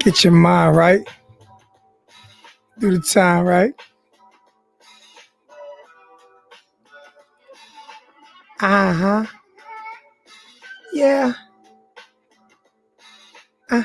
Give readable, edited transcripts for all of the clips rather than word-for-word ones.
Get your mind right. Do the time right. Uh-huh. Yeah. Uh.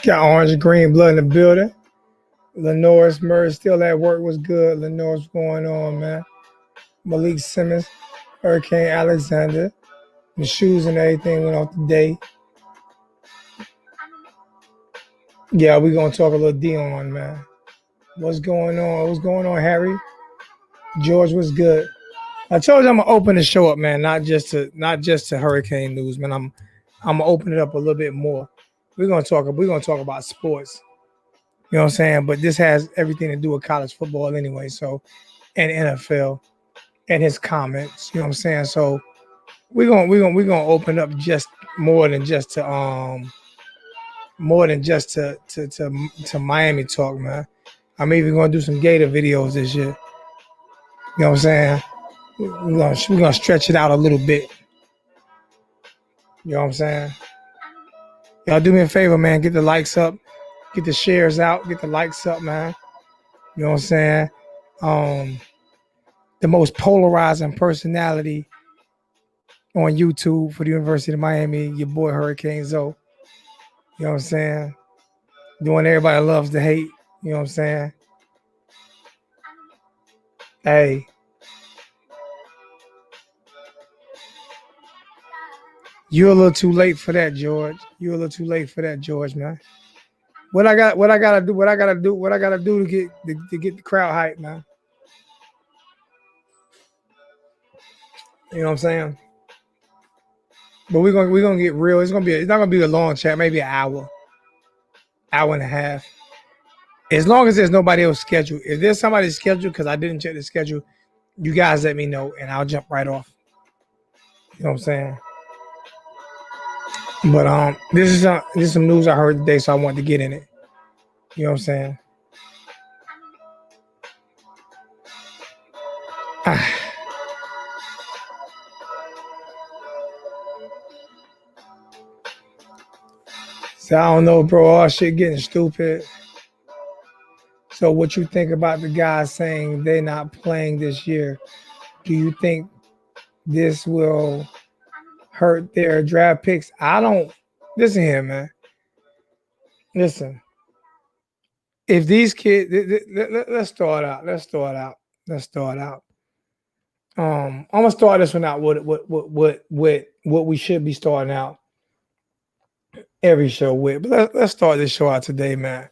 Got orange and green blood in the building. Lenore's Murray still at work. Was good. Lenore's going on, man. Malik Simmons, Hurricane Alexander. The shoes and everything went off today. Yeah, we're gonna talk a little Deion, man. What's going on? What's going on, Harry? George, what's good? I told you I'm gonna open the show up, man. Not just to hurricane news, man. I'm gonna open it up a little bit more. We're gonna talk about sports. You know what I'm saying? But this has everything to do with college football anyway. So, and NFL and his comments. You know what I'm saying? So we're gonna open up just more than just to Miami talk, man. I'm even gonna do some Gator videos this year. You know what I'm saying? We're gonna stretch it out a little bit. You know what I'm saying? Y'all do me a favor, man. Get the likes up, get the shares out, get the likes up, man. You know what I'm saying? The most polarizing personality on YouTube for the University of Miami, your boy Hurricane Zoe. You know what I'm saying? The one everybody loves to hate. You know what I'm saying? Hey. You're a little too late for that, George. You're a little too late for that, George, man. What I gotta do to get the crowd hype, man. You know what I'm saying? But we're gonna get real. It's not gonna be a long chat, maybe an hour and a half. As long as there's nobody else scheduled. If there's somebody scheduled, because I didn't check the schedule, you guys let me know and I'll jump right off. You know what I'm saying? But this is some news I heard today, so I wanted to get in it. You know what I'm saying? So I don't know, bro. All shit getting stupid. So what you think about the guys saying they're not playing this year? Do you think this will hurt their draft picks? I don't. Listen here, man. Listen. If these kids, let's start out. I'm gonna start this one out with what we should be starting out every show with. But let's start this show out today, man,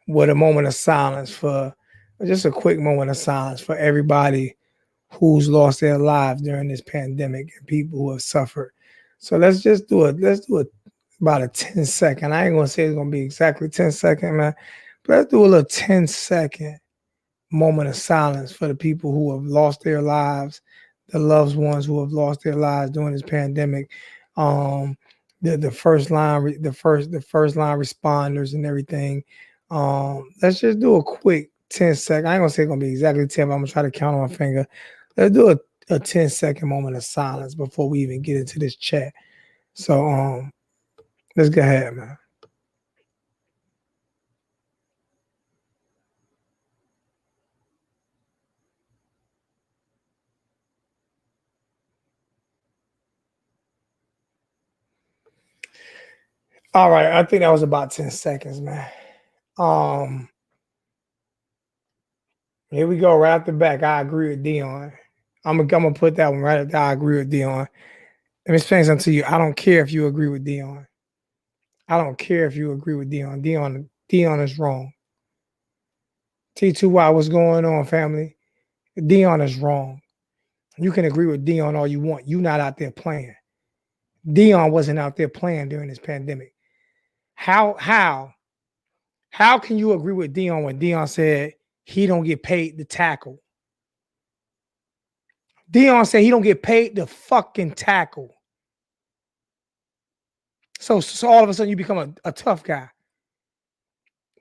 with a moment of silence for just a quick moment of silence for everybody who's lost their lives during this pandemic and people who have suffered. So let's do about a 10-second. I ain't gonna say it's gonna be exactly 10-second, man, but let's do a little 10-second moment of silence for the people who have lost their lives, the loved ones who have lost their lives during this pandemic. The first line responders and everything. Let's just do a quick 10-second. I ain't gonna say it's gonna be exactly 10, but I'm gonna try to count on my finger. Let's do a 10-second moment of silence before we even get into this chat. So let's go ahead, man. All right, I think that was about 10 seconds, man. Here we go, right off the back. I agree with Deion. I'm gonna put that one right up there. I agree with Deion. Let me explain something to you. I don't care if you agree with Deion. I don't care if you agree with Deion. Deion is wrong. T2Y, what's going on, family? Deion is wrong. You can agree with Deion all you want. You're not out there playing. Deion wasn't out there playing during this pandemic. How can you agree with Deion when Deion said he don't get paid to tackle? Deion said he don't get paid to fucking tackle. So all of a sudden you become a tough guy.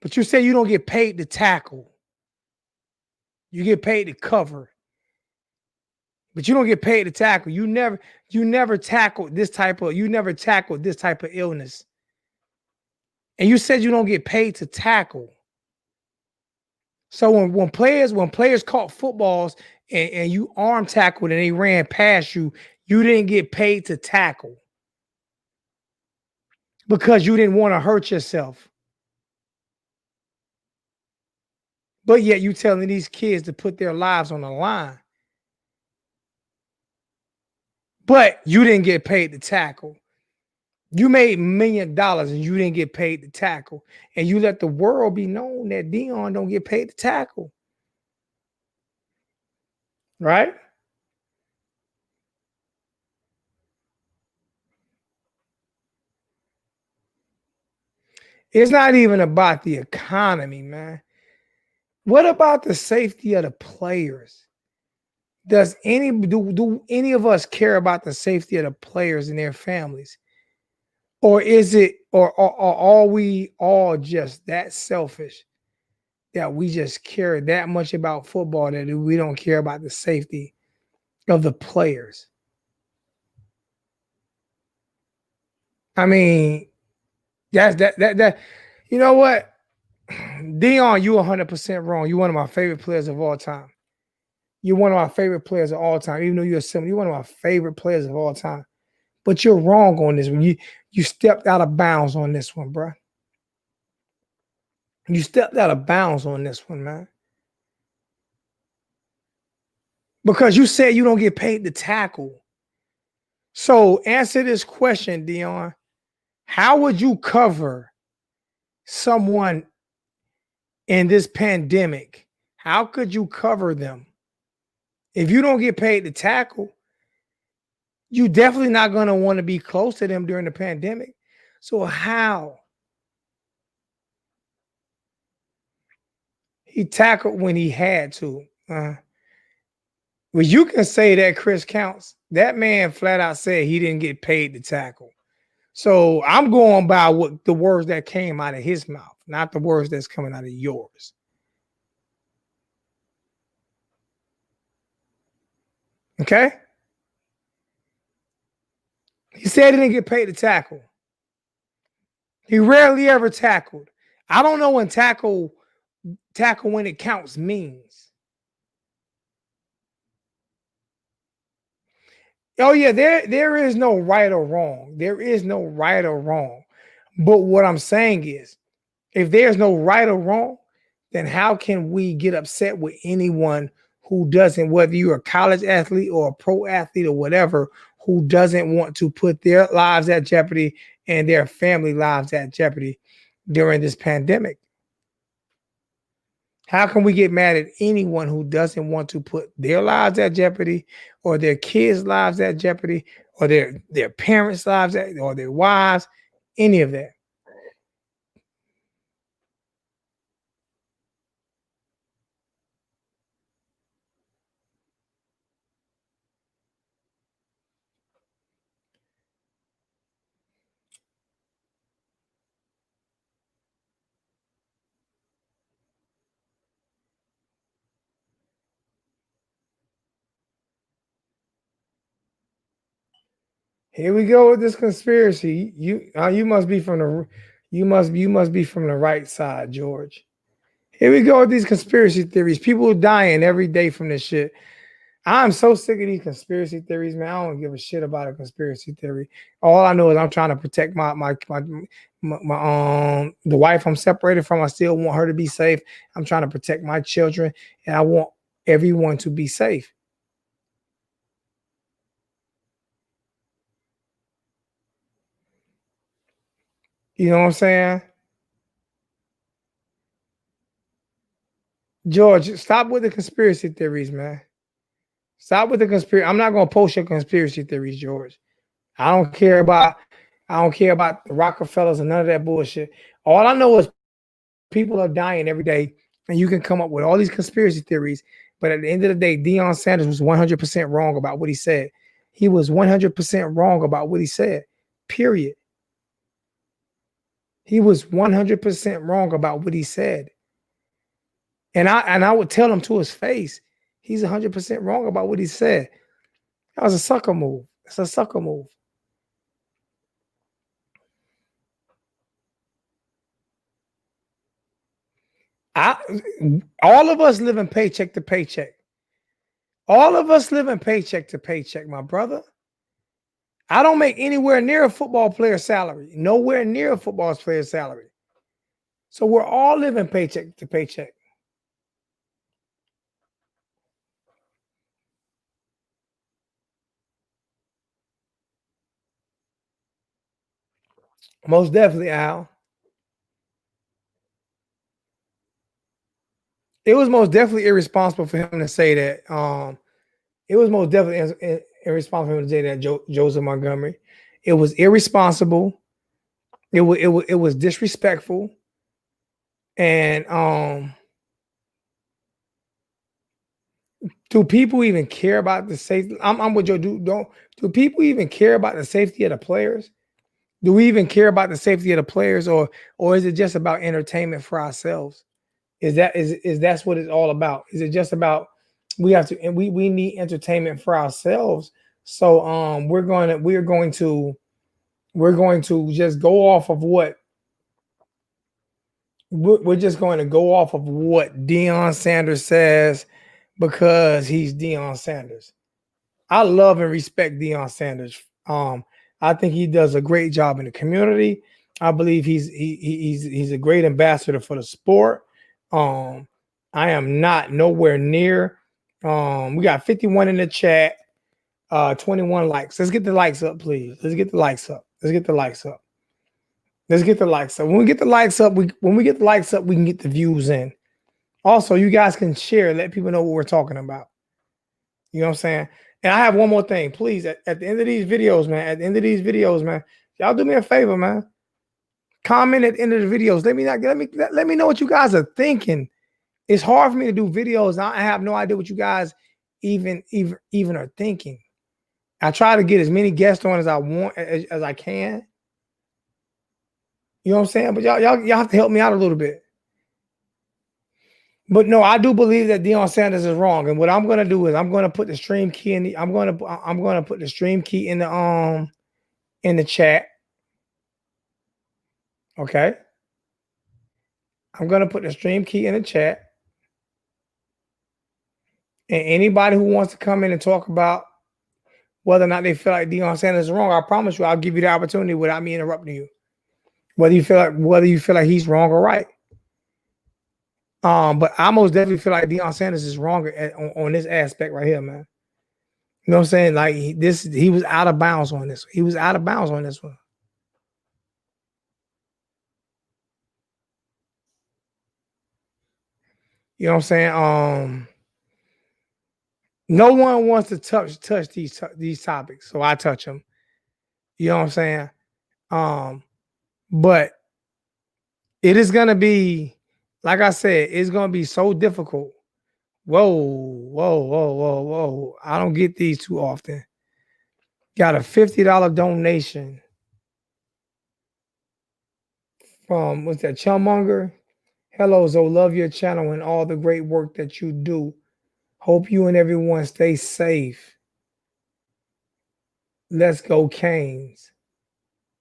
But you say you don't get paid to tackle. You get paid to cover. But you don't get paid to tackle. You never tackled this type of illness. And you said you don't get paid to tackle. So when players caught footballs and you arm tackled and they ran past you, you didn't get paid to tackle because you didn't want to hurt yourself. But yet you telling these kids to put their lives on the line. But you didn't get paid to tackle. You made $1 million and you didn't get paid to tackle. And you let the world be known that Deion don't get paid to tackle. Right? It's not even about the economy, man. What about the safety of the players? Do any of us care about the safety of the players and their families? Or are we all just that selfish that we just care that much about football that we don't care about the safety of the players? I mean, that you know what? Deion, you 100% wrong. You're one of my favorite players of all time. You're one of my favorite players of all time. Even though you're similar, you're one of my favorite players of all time. But you're wrong on this one. You stepped out of bounds on this one, bro. You stepped out of bounds on this one, man. Because you said you don't get paid to tackle. So answer this question, Deion. How would you cover someone in this pandemic? How could you cover them? If you don't get paid to tackle, you definitely not going to want to be close to them during the pandemic. So how? He tackled when he had to. Well, you can say that Chris Counts. That man flat out said he didn't get paid to tackle. So I'm going by what the words that came out of his mouth, not the words that's coming out of yours. Okay? He said he didn't get paid to tackle. He rarely ever tackled. I don't know when tackle when it counts means. Oh yeah, there is no right or wrong. There is no right or wrong. But what I'm saying is, if there's no right or wrong, then how can we get upset with anyone who doesn't, whether you're a college athlete or a pro athlete or whatever, who doesn't want to put their lives at jeopardy and their family lives at jeopardy during this pandemic? How can we get mad at anyone who doesn't want to put their lives at jeopardy or their kids' lives at jeopardy or their parents' lives or their wives, any of that? Here we go with this conspiracy. You must be from the you must be from the right side, George. Here we go with these conspiracy theories. People dying every day from this shit. I'm so sick of these conspiracy theories, man. I don't give a shit about a conspiracy theory. All I know is I'm trying to protect my the wife I'm separated from. I still want her to be safe. I'm trying to protect my children, and I want everyone to be safe. You know what I'm saying? George, stop with the conspiracy theories, man. Stop with the conspiracy. I'm not gonna post your conspiracy theories, George. I don't care about the Rockefellers and none of that bullshit. All I know is people are dying every day, and you can come up with all these conspiracy theories. But at the end of the day, Deion Sanders was 100% wrong about what he said. He was 100% wrong about what he said. Period. He was 100% wrong about what he said. And I would tell him to his face, he's 100% wrong about what he said. That was a sucker move. It's a sucker move. All of us living paycheck to paycheck. All of us living paycheck to paycheck, my brother. I don't make anywhere near a football player's salary. Nowhere near a football player's salary. So we're all living paycheck to paycheck. Most definitely, Al. It was most definitely irresponsible for him to say that. It was most definitely irresponsible for him to say that, Joseph Montgomery. It was irresponsible. It was disrespectful. And do people even care about the safety? I'm with Joe. Do people even care about the safety of the players? Do we even care about the safety of the players, or is it just about entertainment for ourselves? Is that's what it's all about? Is it just about we have to and we need entertainment for ourselves? So we're going to just go off of what we're just going to go off of what Deion Sanders says because he's Deion Sanders. I love and respect Deion Sanders. I think he does a great job in the community. I believe he's a great ambassador for the sport. Um, I am not nowhere near. We got 51 in the chat, 21 likes. Let's get the likes up, please. Let's get the likes up. Let's get the likes up. Let's get the likes up. When we get the likes up, we can get the views in. Also, you guys can share, let people know what we're talking about. You know what I'm saying? And I have one more thing, please. At the end of these videos, man, y'all do me a favor, man. Comment at the end of the videos. Let me know what you guys are thinking. It's hard for me to do videos. I have no idea what you guys even are thinking. I try to get as many guests on as I want as I can. You know what I'm saying? But y'all have to help me out a little bit. But no, I do believe that Deion Sanders is wrong. And what I'm gonna do is I'm gonna put the stream key in I'm gonna put the stream key in the chat. Okay. I'm gonna put the stream key in the chat. And anybody who wants to come in and talk about whether or not they feel like Deion Sanders is wrong, I promise you I'll give you the opportunity without me interrupting you. Whether you feel like he's wrong or right. But I most definitely feel like Deion Sanders is wrong on this aspect right here, man. You know what I'm saying? Like he was out of bounds on this. He was out of bounds on this one. You know what I'm saying? No one wants to touch these topics, so I touch them. You know what I'm saying? But it is gonna be, like I said, it's gonna be so difficult. Whoa, whoa, whoa, whoa, whoa! I don't get these too often. Got a $50 donation from what's that? Chummonger. Hello, Zoe. Love your channel and all the great work that you do. Hope you and everyone stay safe. Let's go, Canes.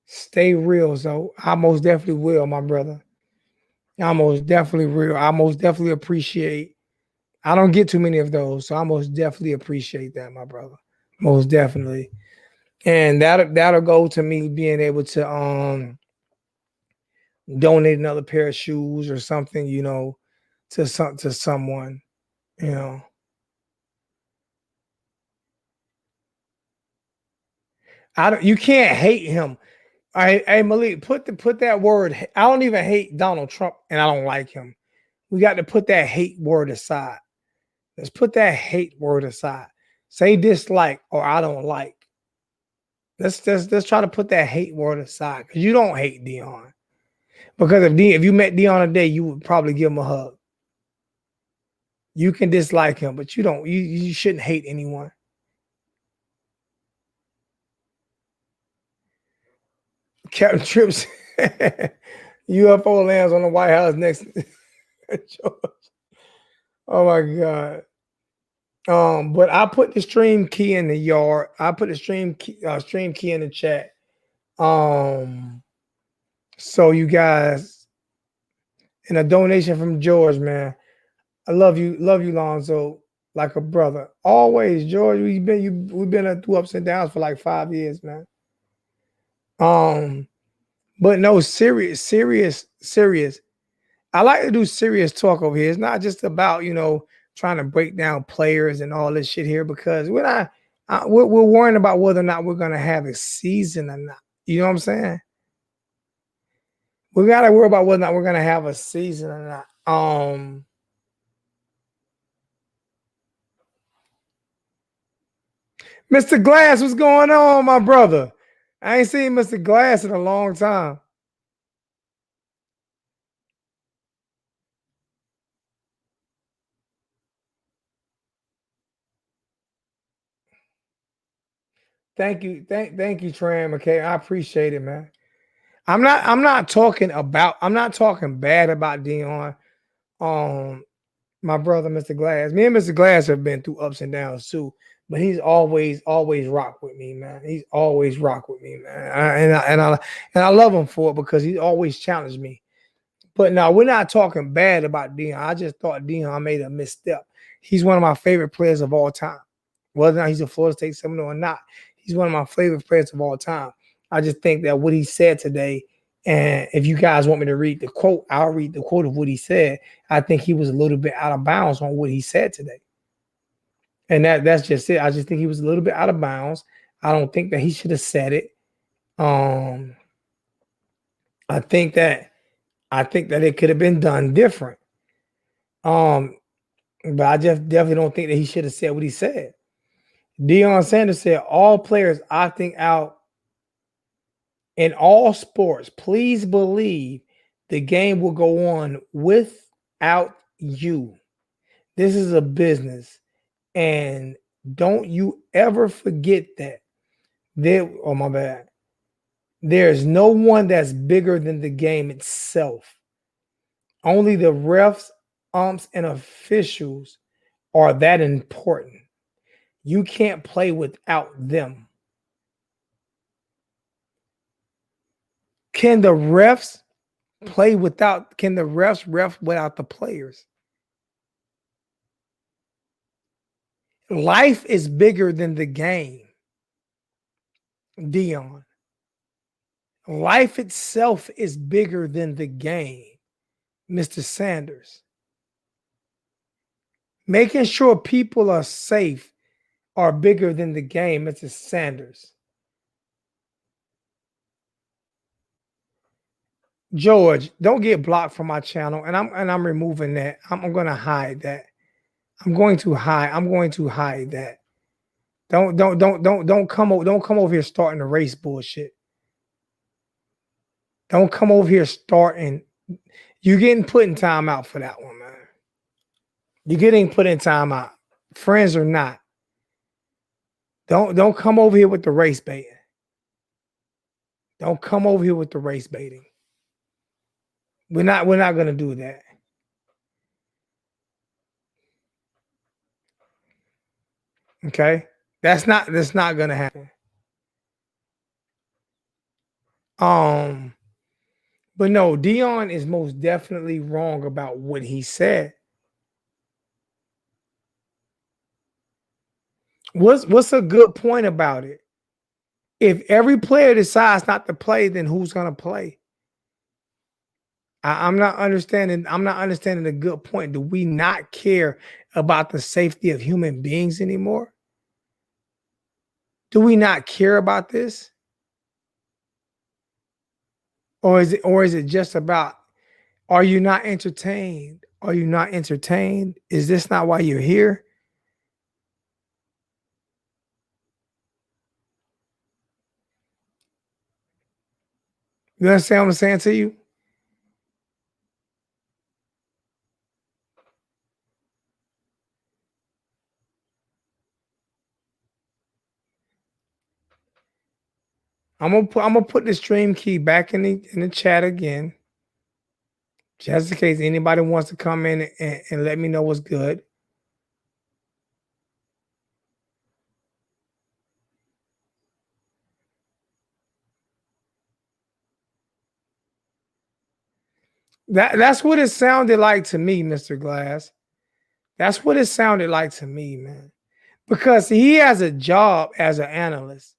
Stay real, Zoe. I most definitely will, my brother. I most definitely real. I most definitely appreciate. I don't get too many of those, so I most definitely appreciate that, my brother. Most definitely. And that'll go to me being able to donate another pair of shoes or something, to someone, you know. You can't hate him. Hey Malik, put that word. I don't even hate Donald Trump and I don't like him. We got to put that hate word aside. Let's put that hate word aside. Say dislike or I don't like. Let's try to put that hate word aside because you don't hate Deion. Because if you met Deion today, you would probably give him a hug. You can dislike him, but you don't. You shouldn't hate anyone. Captain Trips, UFO lands on the White House next. Oh my God. But I put the stream key in the yard. I put the stream key in the chat. So you guys, and a donation from George, man. I love you, Lonzo, like a brother. Always, George. We've been through ups and downs for like 5 years, man. But no, serious. I like to do serious talk over here. It's not just about trying to break down players and all this shit here because we're worrying about whether or not we're gonna have a season or not. You know what I'm saying? We gotta worry about whether or not we're gonna have a season or not. Mr. Glass, what's going on, my brother? I ain't seen Mr. Glass in a long time. Thank you, thank you, Tram. Okay, I appreciate it, man. I'm not talking bad about Deion. My brother, Mr. Glass. Me and Mr. Glass have been through ups and downs too, but he's always rock with me, man. He's always rock with me, man. And I love him for it because he always challenged me. But now we're not talking bad about Deion. I just thought Deion made a misstep. He's one of my favorite players of all time. Whether or not he's a Florida State Seminole or not, he's one of my favorite players of all time. I just think that what he said today, and if you guys want me to read the quote, I'll read the quote of what he said. I think he was a little bit out of bounds on what he said today. And that's just it. I just think he was a little bit out of bounds. I don't think that he should have said it. I think that it could have been done different. But I just definitely don't think that he should have said what he said. Deion Sanders said, all players opting out in all sports, please believe the game will go on without you. This is a business. And don't you ever forget that. Oh, my bad. There's no one that's bigger than the game itself. Only the refs, umps, and officials are that important. You can't play without them. Can the refs ref without the players? Life is bigger than the game, Deion. Life itself is bigger than the game, Mr. Sanders. Making sure people are safe are bigger than the game, Mr. Sanders. George, don't get blocked from my channel, and I'm removing that. I'm going to hide that. I'm going to hide that. Don't come over here starting the race bullshit. Don't come over here starting. You're getting put in timeout for that one, man. You're getting put in timeout. Friends or not. Don't come over here with the race baiting. Don't come over here with the race baiting. We're not gonna do that. Okay? That's not gonna happen. But no, Deion is most definitely wrong about what he said. What's a good point about it? If every player decides not to play, then who's gonna play? I'm not understanding. I'm not understanding the good point. Do we not care about the safety of human beings anymore? Do we not care about this? Or is it just about, are you not entertained? Are you not entertained? Is this not why you're here? You understand what I'm saying to you? I'm gonna put the stream key back in the chat again, just in case anybody wants to come in and let me know what's good. That's what it sounded like to me, Mr. Glass. That's what it sounded like to me, man. Because he has a job as an analyst.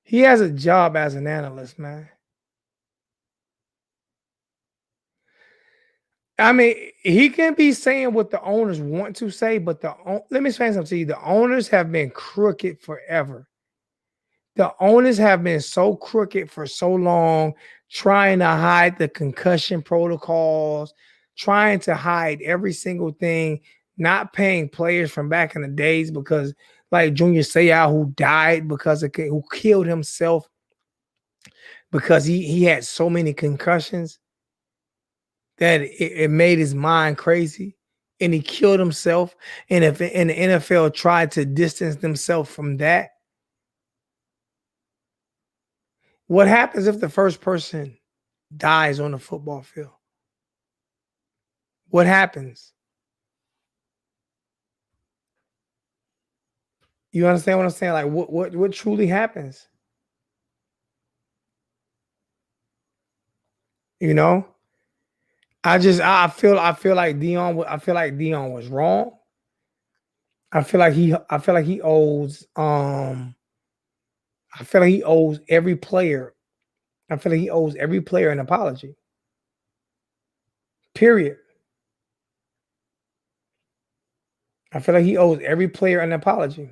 He has a job as an analyst, man. I mean, he can be saying what the owners want to say, but let me explain something to you. The owners have been crooked forever. The owners have been so crooked for so long, trying to hide the concussion protocols, trying to hide every single thing, not paying players from back in the days because, like Junior Seau, who died who killed himself because he had so many concussions that it made his mind crazy, and he killed himself. And if the NFL tried to distance themselves from that, what happens if the first person dies on the football field? What happens? You understand what I'm saying? Like what truly happens? You know? I feel like Deion was wrong. I feel like he owes every player. I feel like he owes every player an apology. Period. I feel like he owes every player an apology.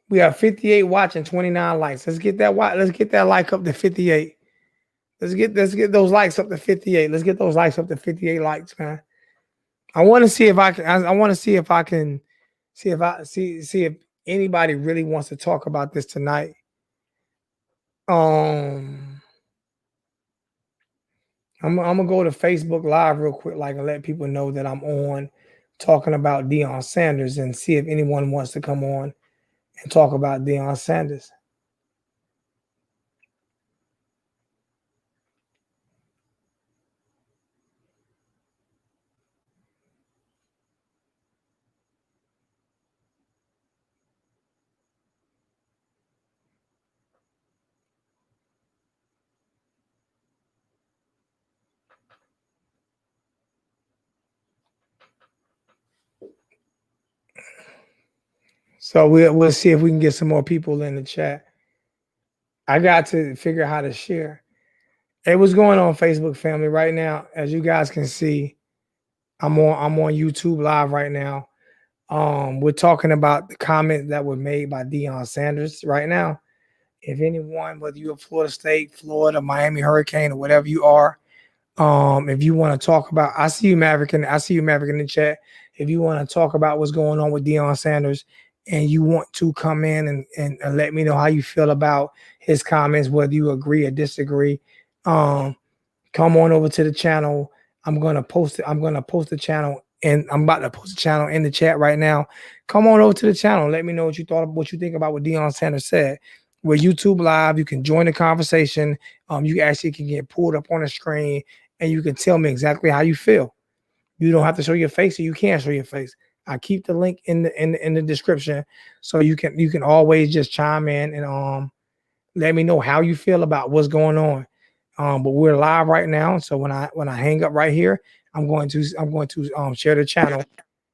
We have 58 watching, 29 likes. Let's get that like up to 58. Let's get those likes up to 58. Let's get those likes up to 58 likes, man. I want to see if I can. I want to see if I can see if anybody really wants to talk about this tonight. Um, I'm gonna go to Facebook Live real quick, like, and let people know that I'm on talking about Deion Sanders, and see if anyone wants to come on and talk about Deion Sanders. So we'll see if we can get some more people in the chat. I got to figure out how to share. Hey, what's going on, Facebook family? Right now, as you guys can see, I'm on YouTube Live right now. We're talking about the comments that were made by Deion Sanders right now. If anyone, whether you're Florida State, Florida, Miami Hurricane, or whatever you are, if you want to talk about, I see you, Maverick, in the chat. If you want to talk about what's going on with Deion Sanders, and you want to come in and let me know how you feel about his comments, whether you agree or disagree, um, come on over to the channel. I'm gonna post it. I'm gonna post the channel, and I'm about to post the channel in the chat right now. Come on over to the channel. Let me know what you think about what Deion Sanders said. We're YouTube Live. You can join the conversation. You actually can get pulled up on the screen, and you can tell me exactly how you feel. You don't have to show your face, or you can show your face. I keep the link in the description, so you can always just chime in and let me know how you feel about what's going on. But we're live right now, so when I hang up right here, I'm going to share the channel.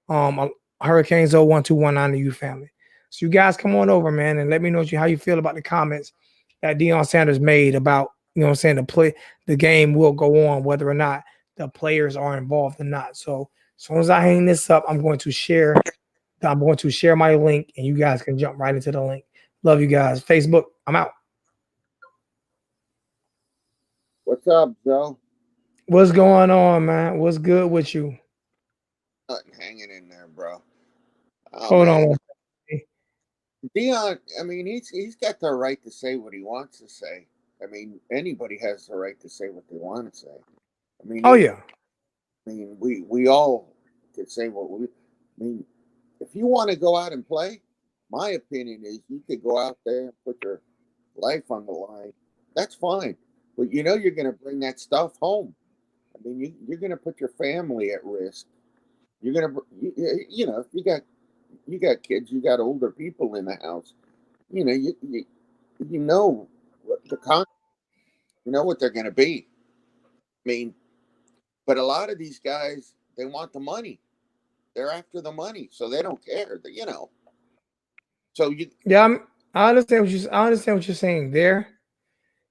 Hurricanes 01219 to you family. So you guys come on over, man, and let me know how you feel about the comments that Deion Sanders made about, what I'm saying, the game will go on whether or not the players are involved or not. So as soon as I hang this up, I'm going to share my link, and you guys can jump right into the link. Love you guys. Facebook, I'm out. What's up, Joe? What's going on, man? What's good with you? Nothing hanging in there, bro. Oh Hold on man, one second. Deion, I mean, he's got the right to say what he wants to say. I mean, anybody has the right to say what they want to say. I mean, Oh yeah. we all can say what we. I mean, if you want to go out and play, my opinion is you could go out there and put your life on the line. That's fine, but you know you're going to bring that stuff home. I mean, you're going to put your family at risk. You're going to, you know, if you got kids, you got older people in the house. You know, you know what you know what they're going to be. I mean, but a lot of these guys, they want the money. They're after the money, so they don't care. You know, so you Yeah, I understand what you're saying there,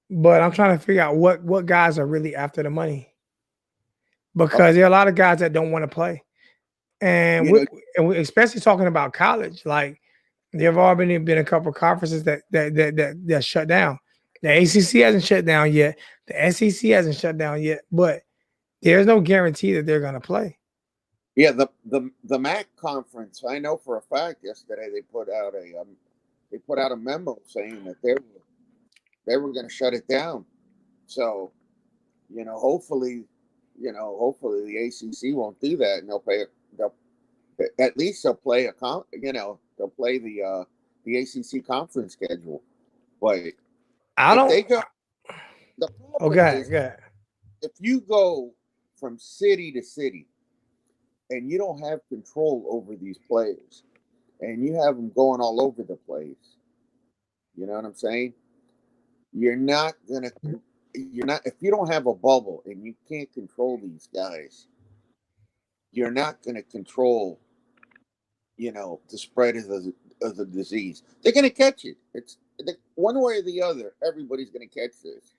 but I'm trying to figure out what guys are really after the money uh, because there are a lot of guys that don't want to play, and you know, we especially talking about college. Like there have already been a couple of conferences that shut down. The ACC hasn't shut down yet. The SEC hasn't shut down yet, but there's no guarantee that they're going to play. yeah, the MAC conference. I know for a fact. Yesterday they put out a memo saying that they were going to shut it down. So you know, hopefully the ACC won't do that, and they'll at least they'll play they'll play the ACC conference schedule. But I if don't. they go, the problem Okay, is good. if you go from city to city and you don't have control over these players and you have them going all over the place, you know what I'm saying? You're not gonna. You're not if you don't have a bubble and you can't control these guys. You're not going to control, the spread of the disease. They're going to catch it. One way or the other. Everybody's going to catch this.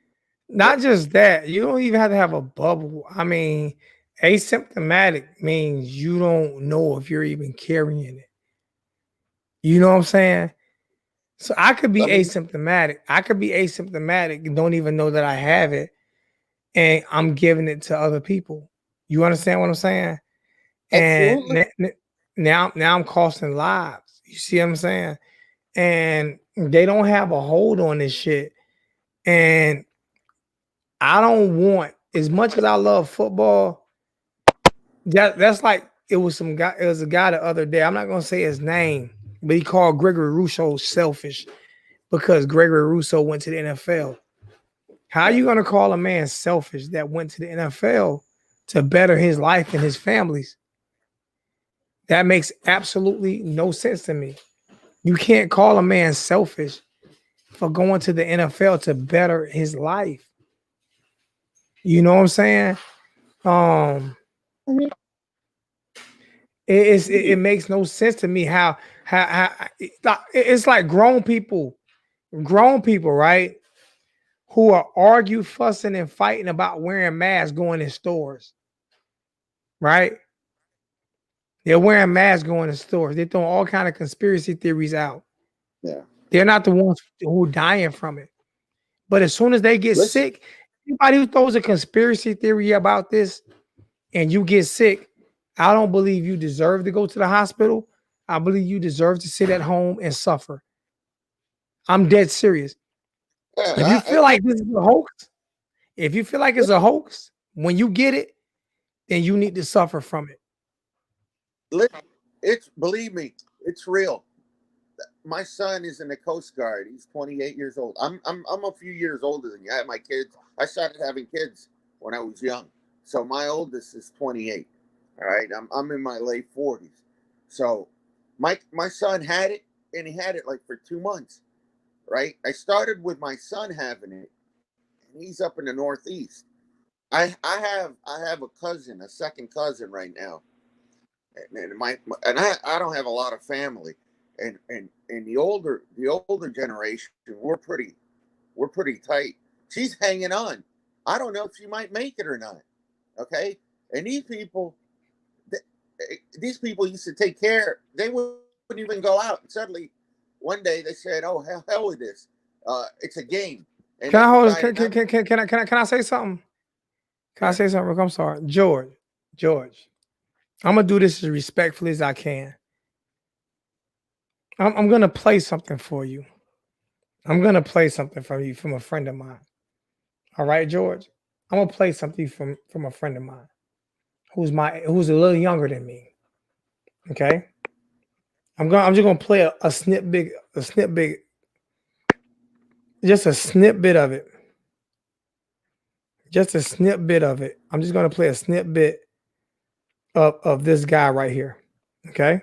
But Not just that, you don't even have to have a bubble. I mean, asymptomatic means you don't know if you're even carrying it. You know what I'm saying? So I could be I mean, asymptomatic. I could be asymptomatic and don't even know that I have it, and I'm giving it to other people. You understand what I'm saying? And absolutely. now I'm costing lives. You see what I'm saying? And they don't have a hold on this shit. And I don't want, as much as I love football, that's like it was some guy. It was a guy the other day. I'm not gonna say his name, but he called Gregory Rousseau selfish because Gregory Rousseau went to the NFL. How are Yeah, you gonna call a man selfish that went to the NFL to better his life and his family's? That makes absolutely no sense to me. You can't call a man selfish for going to the NFL to better his life. You know what I'm saying? Um, I mean, it makes no sense to me how it's like grown people, right? Who are argue, fussing, and fighting about wearing masks going in stores, right? They're wearing masks going in stores. They're throwing all kind of conspiracy theories out. yeah. They're not the ones who are dying from it. But as soon as they get Listen, sick, anybody who throws a conspiracy theory about this and you get sick, I don't believe you deserve to go to the hospital. I believe you deserve to sit at home and suffer. I'm dead serious. If you yeah, feel like this is a hoax, if you feel like it's a hoax, when you get it, then you need to suffer from it. listen, it's believe me, it's real. My son is in the Coast Guard. He's 28 years old. I'm a few years older than you. I had my kids. I started having kids when I was young. So my oldest is 28. All right. I'm in my late 40s. So my son had it and he had it like for 2 months. Right. I started with my son having it and he's up in the Northeast. I have a cousin, a second cousin right now, and I don't have a lot of family, and the older generation we're pretty tight. She's hanging on. I don't know if she might make it or not. Okay, and these people used to take care. They wouldn't even go out. And suddenly, one day they said, "Oh hell with this! It's a game," and Can I hold? everybody. And I'm Can I say something? Can I yeah, say something? I'm sorry, George. I'm gonna do this as respectfully as I can. I'm gonna play something for you. I'm gonna play something from you from a friend of mine. All right, George. I'm gonna play something from a friend of mine who's a little younger than me. Okay. I'm just gonna play a just a snippet of it. Just a snippet of it. I'm just gonna play a snippet of this guy right here. Okay.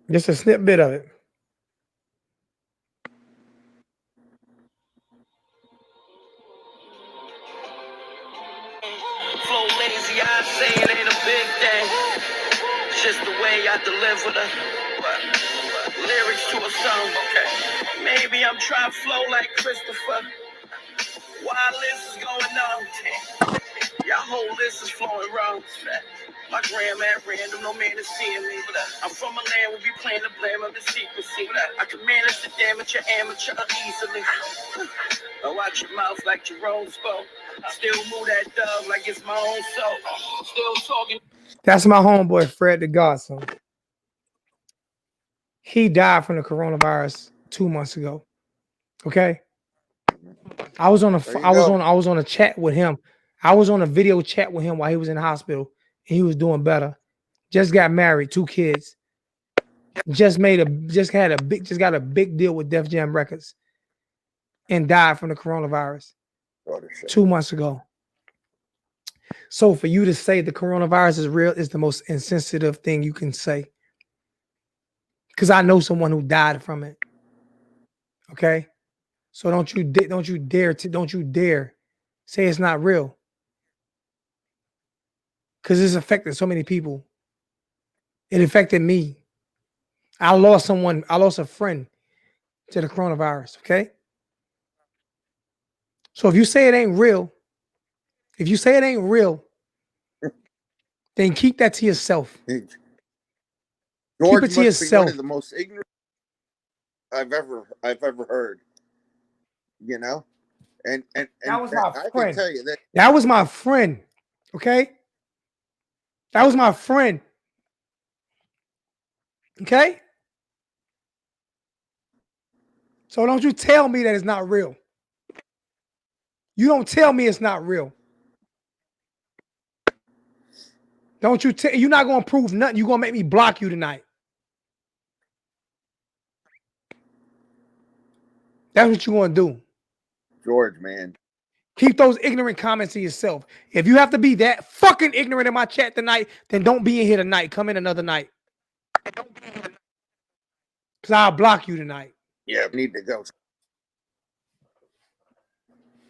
Just a snippet of it. Flow lazy, I say it ain't a big thing. It's just the way I deliver the lyrics to a song. Okay. Maybe I'm trying to flow like Christopher while this is going on. Y'all whole list is flowing wrong. My gram at random, no man is seeing me. I'm from a land where we playing the blame of the secrecy. I can manage to damage your amateur easily. I watch your mouth like Jerome spoke. Still move that dove like it's my own soul. Still talking. That's my homeboy Fred the Godson. He died from the coronavirus 2 months ago. Okay. I was on a There you go. I was on a chat with him. I was on a video chat with him while he was in the hospital. And he was doing better. Just got married, 2 kids. Just got a big deal with Def Jam Records and died from the coronavirus Go to shit. 2 months ago. So for you to say the coronavirus is real is the most insensitive thing you can say. Because I know someone who died from it. Okay. So don't you dare say it's not real. Because it's affected so many people. It affected me. I lost a friend to the coronavirus. Okay. So if you say it ain't real, then keep that to yourself. George Keep it to must be one yourself. of the most ignorant I've ever heard. You know, and That was my I can friend. tell you that. That was my friend. Okay. That was my friend. Okay. So don't you tell me that it's not real. You don't tell me it's not real. Don't you tell you're not gonna prove nothing. You're gonna make me block you tonight. That's what you're gonna do. George, man. Keep those ignorant comments to yourself. If you have to be that fucking ignorant in my chat tonight, then don't be in here tonight. Come in another night. Because I'll block you tonight. Yeah, we need to go.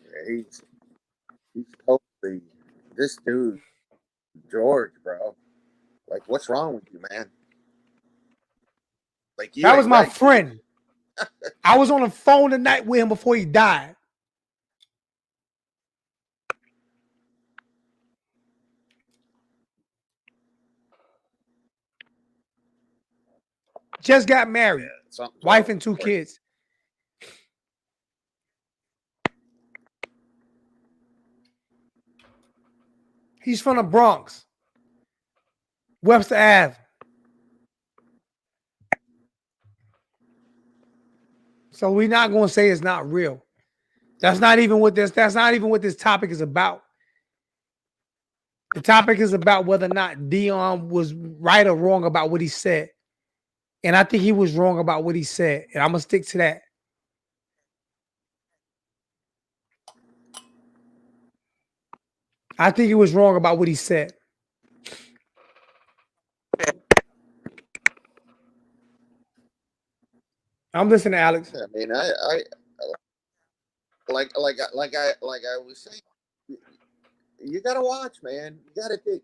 Yeah, he's totally this dude, George, bro. Like, what's wrong with you, man? Like, you That was ain't my right. friend. I was on the phone tonight with him before he died. Just got married. Yeah, something's Wife wrong and 2 with George. kids. He's from the Bronx. Webster Ave. So we're not going to say it's not real. That's not even what this topic is about. The topic is about whether or not Deion was right or wrong about what he said. And I think he was wrong about what he said. And I'm going to stick to that. I think he was wrong about what he said. I'm listening, Alex. I mean, I like I was saying, you got to watch, man. You got to take.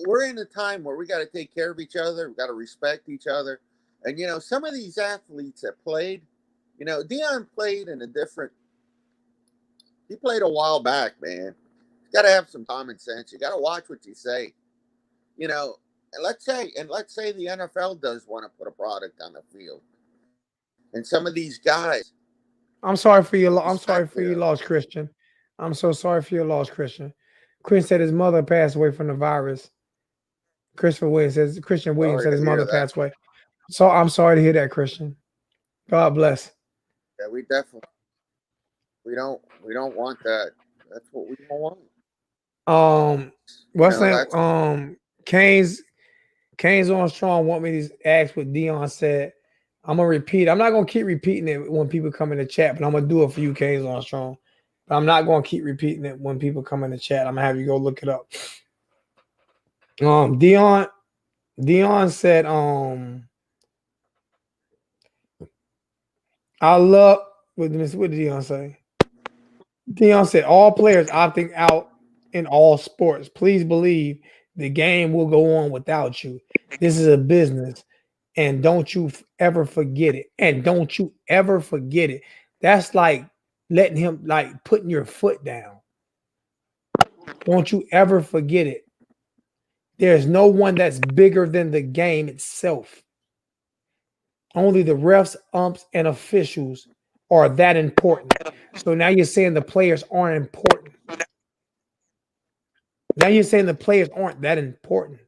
We're in a time where we got to take care of each other. We got to respect each other. And some of these athletes that played, Deion played in a different. He played a while back, man. You got to have some common sense. You got to watch what you say. And let's say the NFL does want to put a product on the field, and some of these guys I'm sorry for your respect their. loss, Christian. I'm so sorry for your loss, Christian. Chris said his mother passed away from the virus Christopher Williams says Christian Williams Sorry said to his hear mother that. passed away. So I'm sorry to hear that, Christian. God bless. Yeah, we definitely we don't want that. That's what we don't want. What's That's that? Kane's on strong. Want me to ask what Deion said. I'm gonna repeat. I'm not gonna keep repeating it when people come in the chat, but I'm gonna do it for you, Kane's on strong. But I'm not gonna keep repeating it when people come in the chat. I'm gonna have you go look it up. Deion said, I love what did Deion say? Deion said all players opting out in all sports. Please believe the game will go on without you. This is a business. And don't you ever forget it. And don't you ever forget it. That's like letting him, like putting your foot down. Don't you ever forget it. There's no one that's bigger than the game itself. Only the refs, umps, and officials are that important. So now you're saying the players aren't important. Now you're saying the players aren't that important.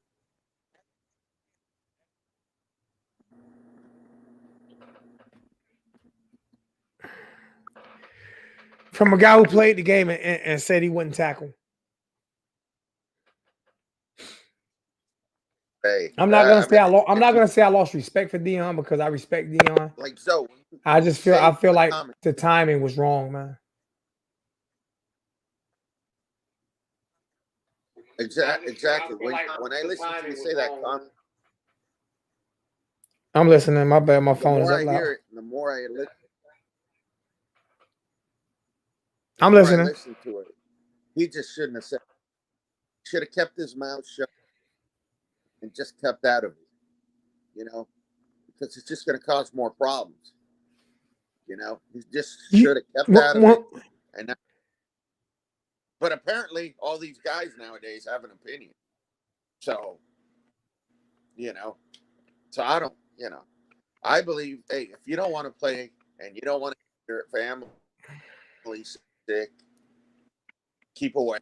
From a guy who played the game and said he wouldn't tackle. hey. I'm not gonna I mean, say I lost respect for Deion because I respect Deion. like so. I just feel like comment, the timing was wrong, man. exactly. When I listen to you say that comment, I'm listening. My bad. My the phone is more up I loud. hear it, the more I listen. I'm The more I listening. listen to it, he just shouldn't have said. Should have kept his mouth shut and just kept out of it. You know, because it's just going to cause more problems. You know, he just should have kept out of it. And now, but apparently, all these guys nowadays have an opinion. So, you know, so I don't. You know, I believe, hey, if you don't want to play and you don't want to your family sick, keep away.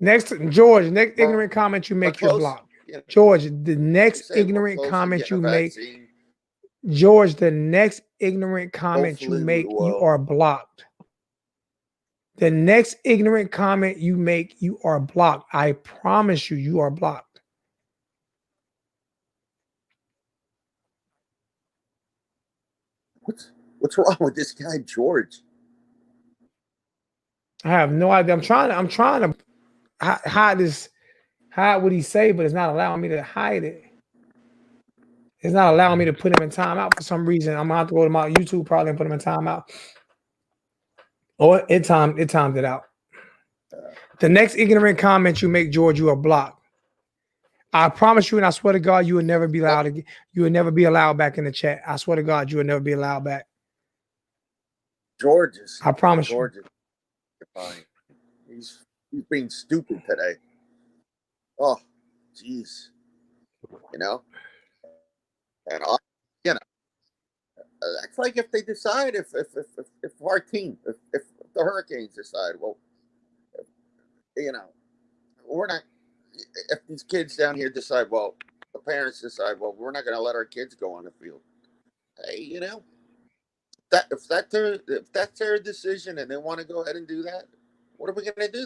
Next, George, next ignorant comment you make, you're Close, blocked. you know, George, the next say we're ignorant close to comment getting you a make, vaccine. George, the next ignorant comment you Hopefully, we make, you will. are blocked. The next ignorant comment you make, you are blocked. I promise you, you are blocked. What's wrong with this guy, George? I have no idea. I'm trying to hide what he say, but it's not allowing me to hide it. It's not allowing me to put him in timeout for some reason. I'm gonna have to go to my YouTube probably and put him in timeout. Oh, it timed it out. The next ignorant comment you make, George, you are blocked. I promise you, and I swear to God, you will never be allowed again. You will never be allowed back in the chat. I swear to God, you will never be allowed back. I promise George is fine. He's being stupid today. Oh, jeez. You know, and you know, it's like if they decide if our team, if the Hurricanes decide, well, you know, we're not. If these kids down here decide, well, the parents decide, well, we're not going to let our kids go on the field. Hey, you know, if that's their decision and they want to go ahead and do that, what are we going to do?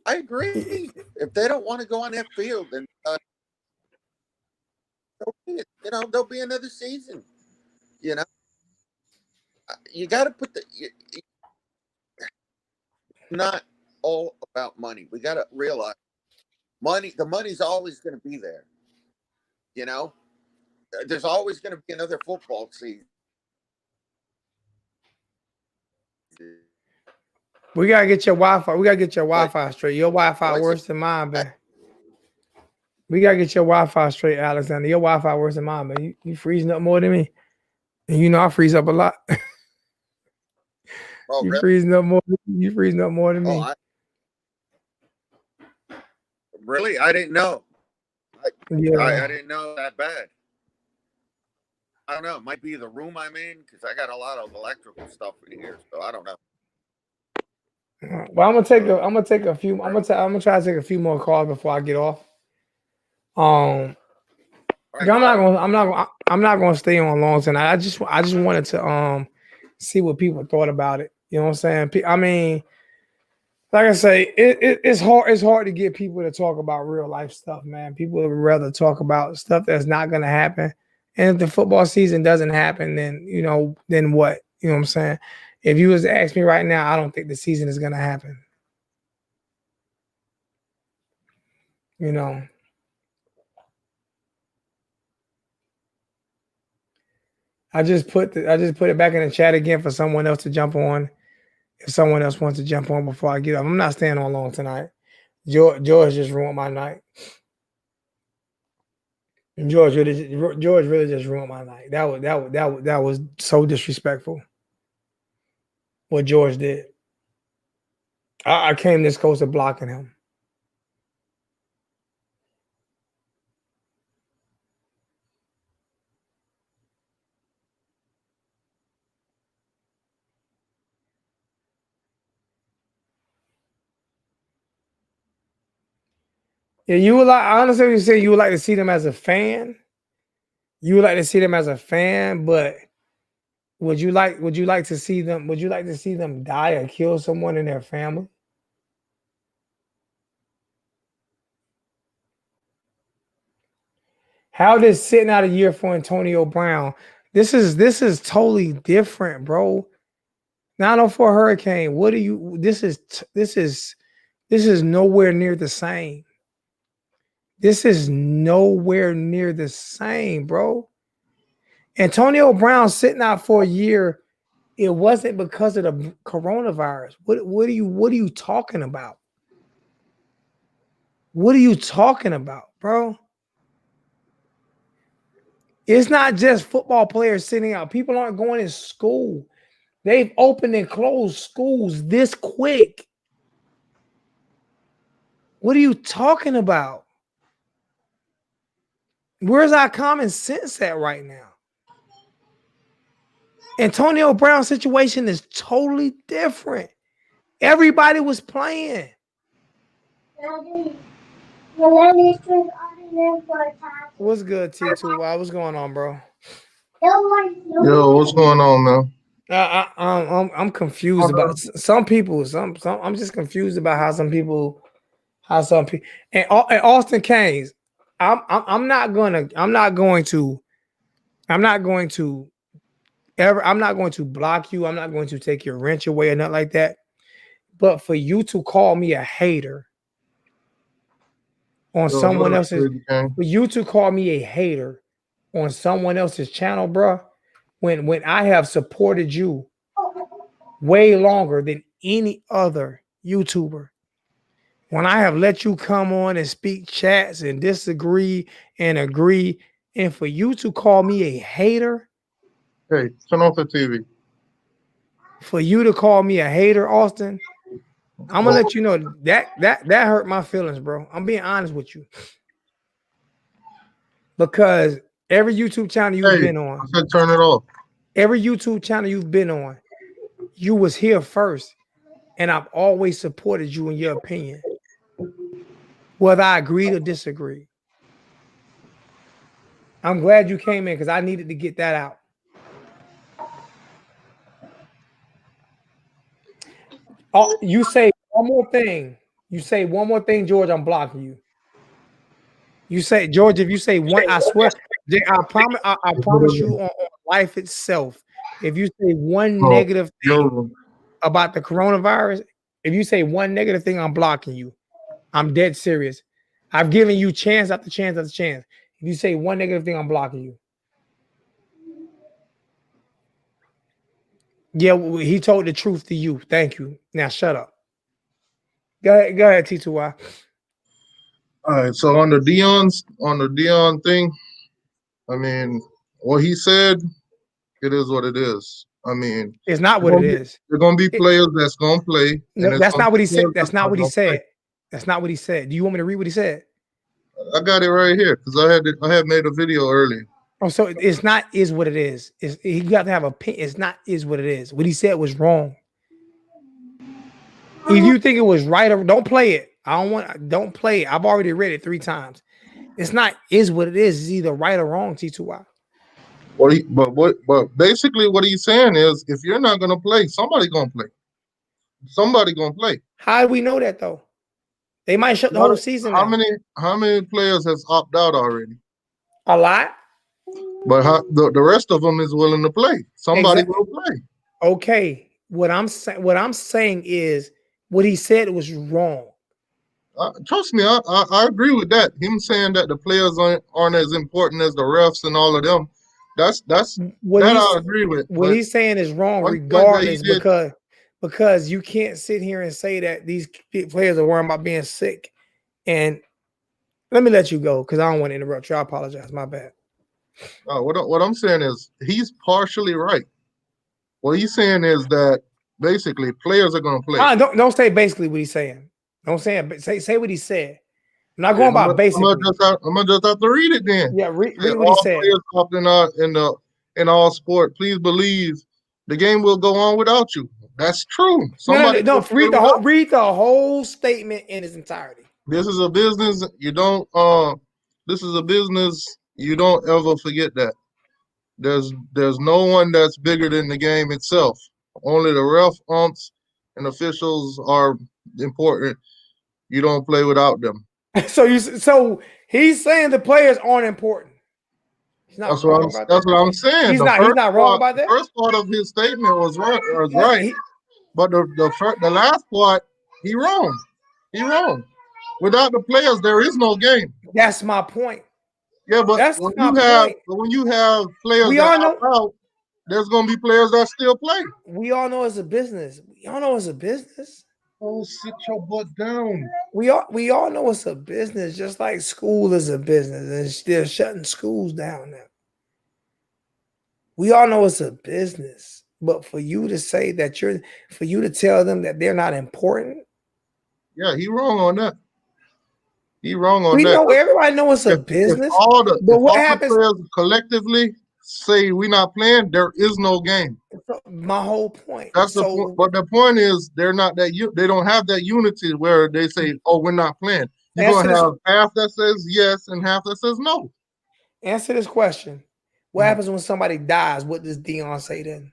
I agree. If they don't want to go on that field, then there'll be another season. You know, you got to put not all about money. We got to realize money. The money's always going to be there. You know, there's always going to be another football season. We gotta get your Wi-Fi. We gotta get your Wi-Fi straight. Your Wi-Fi worse than mine, man. We gotta get your Wi-Fi straight, Alexander. Your Wi-Fi worse than mine, man. You freezing up more than me, and you know I freeze up a lot. Oh, you really? freezing up more. You freezing up more than me. Really? I didn't know. Yeah. I didn't know that bad. I don't know. It might be the room I'm in because I got a lot of electrical stuff in here, so I don't know. Well, I'm gonna take a few. I'm gonna try to take a few more calls before I get off. Um, I'm not gonna stay on long tonight. I just wanted to see what people thought about it. You know what I'm saying? I mean, like I say, it's hard. It's hard to get people to talk about real life stuff, man. People would rather talk about stuff that's not gonna happen. And if the football season doesn't happen, then then what? You know what I'm saying? If you was to ask me right now, I don't think the season is gonna happen. You know. I just put it back in the chat again for someone else to jump on. If someone else wants to jump on before I get up, I'm not staying on long tonight. George just ruined my night. George really just ruined my night. That was so disrespectful. What George did. I came this close to blocking him. Yeah, you would like honestly you say you would like to see them as a fan. You would like to see them as a fan, but would you like to see them die or kill someone in their family? How this sitting out a year for Antonio Brown? This is totally different, bro. 904 Hurricane. What do you? This is nowhere near the same. This is nowhere near the same, bro. Antonio Brown sitting out for a year. It wasn't because of the coronavirus. What are you talking about? What are you talking about, bro? It's not just football players sitting out. People aren't going to school. They've opened and closed schools this quick. What are you talking about? Where's our common sense at right now? Antonio Brown's situation is totally different. Everybody was playing. What's good, T2? What's going on, bro? Yo, what's going on, man? I'm confused about some people. I'm just confused about how some people and Austin Keynes. I'm not going to block you. I'm not going to take your wrench away or nothing like that. But for you to call me a hater on someone else's, for you to call me a hater on someone else's channel, bro, when I have supported you way longer than any other YouTuber, when I have let you come on and speak chats and disagree and agree, and for you to call me a hater, hey, turn off the TV. For you to call me a hater, Austin, I'm gonna let you know that hurt my feelings, bro. I'm being honest with you, because every YouTube channel you've been on, I said turn it off. Every YouTube channel you've been on, you was here first, and I've always supported you in your opinion, whether I agreed or disagreed. I'm glad you came in because I needed to get that out. Oh, you say one more thing. You say one more thing, George, I'm blocking you. You say, George, if you say one, I swear, I promise you on life itself, if you say one negative thing about the coronavirus, if you say one negative thing, I'm blocking you. I'm dead serious. I've given you chance after chance after chance. If you say one negative thing, I'm blocking you. Yeah, he told the truth to you. Thank you. Now shut up. Go ahead, T2Y. All right, so on the Deion thing, I mean, what he said, it is what it is. I mean, it's not what it is. There's gonna be players that's gonna play. No, that's not what he said. That's not what he said. That's not what he said. Do you want me to read what he said? I got it right here because I had made a video earlier. Oh, so it's not is what it is. You got to have a pin. It's not is what it is. What he said was wrong. If you think it was right or don't play it. Don't play it. I've already read it 3 times. It's not is what it is. It's either right or wrong, T2Y. But basically what he's saying is if you're not gonna play, somebody's gonna play. Somebody gonna play. How do we know that though? They might shut the whole season How down. many players has opted out already? A lot. But the rest of them is willing to play. Somebody will play. Okay. What I'm saying is what he said was wrong. Trust me, I agree with that. Him saying that the players aren't as important as the refs and all of them. That's what that I agree with. What he's saying is wrong, regardless, because you can't sit here and say that these players are worrying about being sick. And let me let you go because I don't want to interrupt you. I apologize. My bad. What I'm saying is he's partially right. What he's saying is that basically players are going to play. Don't say basically what he's saying. Don't say it. Say what he said. I'm not going by basically. I'm gonna just have to read it then. Yeah, read what he said. Players opting in all sport. Please believe the game will go on without you. That's true. No, read the whole statement in its entirety. This is a business. This is a business. You don't ever forget that. There's no one that's bigger than the game itself. Only the ref, umps, and officials are important. You don't play without them. So he's saying the players aren't important. That's what I'm saying. He's not wrong about that. The first part of his statement was right. But the last part, he wrong. He wrong. Without the players, there is no game. That's my point. Yeah, but when you have players that opt out, there's gonna be players that still play. We all know it's a business. Oh, sit your butt down. We all know it's a business, just like school is a business, and they're shutting schools down now. We all know it's a business, but for you to say that for you to tell them that they're not important. Yeah, he wrong on that. He wrong on that. We know everybody knows it's a business. But what happens? The players collectively say we're not playing, there is no game. My whole point. That's the point. But the point is, they're not that. They don't have that unity where they say, "Oh, we're not playing." You're gonna have half that says yes and half that says no. Answer this question: what happens when somebody dies? What does Deion say then?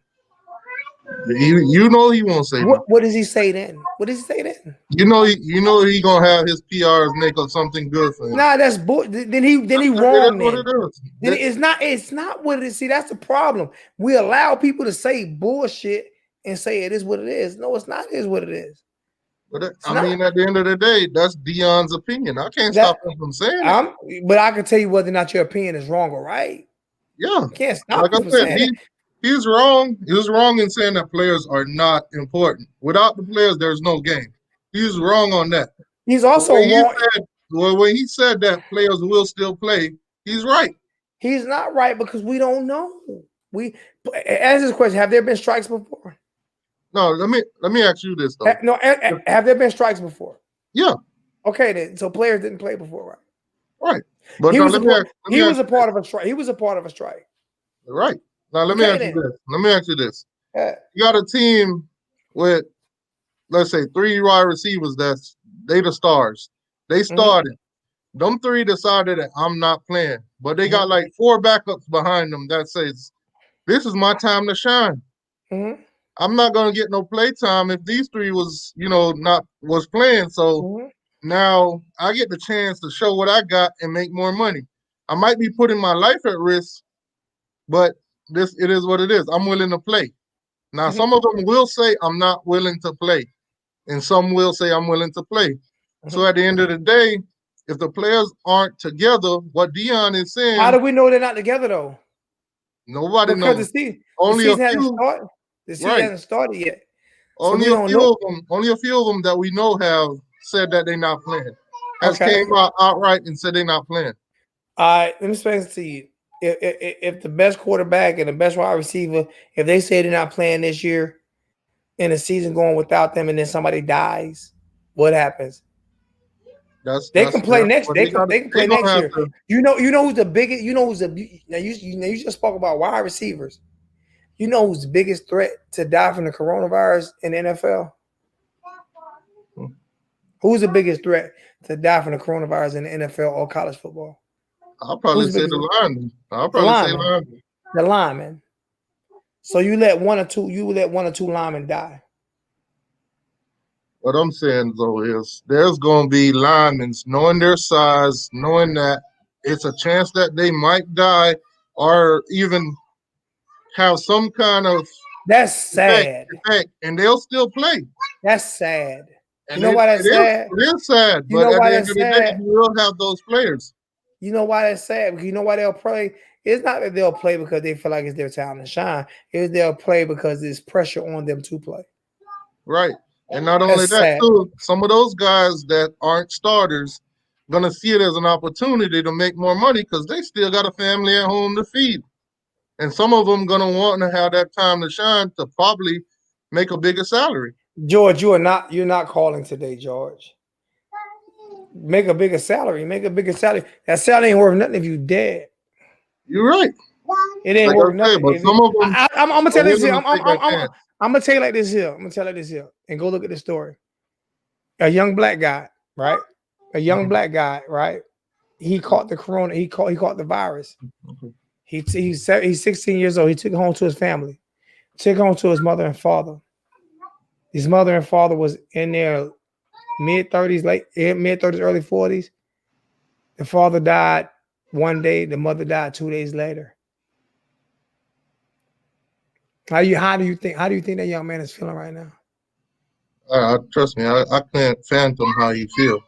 You know he won't say that. What does he say then? What does he say then? You know he gonna have his PRs make up something good for him. Nah, that's Then he wrong. What it is. It's not what it is. See, that's the problem. We allow people to say bullshit and say it is what it is. No, it's not. It is what it is. But at the end of the day, that's Deion's opinion. I can't stop him from saying it. But I can tell you whether or not your opinion is wrong or right. Yeah, you can't stop him from saying it. He's wrong. He was wrong in saying that players are not important. Without the players, there's no game. He's wrong on that. He's also wrong. When he said that players will still play, he's right. He's not right because we don't know. Answer this question: have there been strikes before? No. Let me ask you this though. Have there been strikes before? Yeah. Okay, then. So players didn't play before, right? Right. But he was a part of a strike. He was a part of a strike. Right. Now let me ask you this. You got a team with, let's say, 3 wide receivers they the stars. They started. Mm-hmm. Them 3 decided that I'm not playing. But they got like 4 backups behind them that says, this is my time to shine. Mm-hmm. I'm not gonna get no play time if these 3 was playing. So now I get the chance to show what I got and make more money. I might be putting my life at risk, but it is what it is. I'm willing to play. Now, some of them will say I'm not willing to play, and some will say I'm willing to play. So at the end of the day, if the players aren't together, what Deion is saying. How do we know they're not together though? Nobody knows. The season hasn't started yet. Only a few of them that we know have said that they're not playing. Came out outright and said they're not playing. All right, let me explain this to you. If the best quarterback and the best wide receiver, if they say they're not playing this year and the season going without them and then somebody dies, what happens? They can play next year. You know who's the biggest, now you just spoke about wide receivers. You know who's the biggest threat to die from the coronavirus in the NFL? Who's the biggest threat to die from the coronavirus in the NFL or college football? I'll probably say the lineman. I'll probably say lineman. The lineman. So you let one or two linemen die. What I'm saying though is there's going to be linemen knowing their size, knowing that it's a chance that they might die or even have some kind of that's sad effect, and they'll still play. That's sad. And you know why that's sad? It is sad, you but know at why the end that's of the sad? day, you will have those players. You know why that's sad? Because you know why they'll play? It's not that they'll play because they feel like it's their time to shine. It's they'll play because there's pressure on them to play. Right. And not only that, too, some of those guys that aren't starters gonna see it as an opportunity to make more money because they still got a family at home to feed. And some of them gonna want to have that time to shine to probably make a bigger salary. George, you're not calling today, George. Make a bigger salary. Make a bigger salary. That salary ain't worth nothing if you dead. You're right. It ain't worth nothing. But some of them, I'm gonna tell this here. I'm gonna tell you like this here. I'm gonna tell you like this here. And go look at the story. A young black guy, right? A young black guy, right? He caught the corona. He caught the virus. He's 16 years old. He took it home to his family. Took it home to his mother and father. His mother and father was in their mid-30s, early 40s. The father died one day. The mother died 2 days later. How do you think that young man is feeling right now? Trust me, I can't fathom how you feel.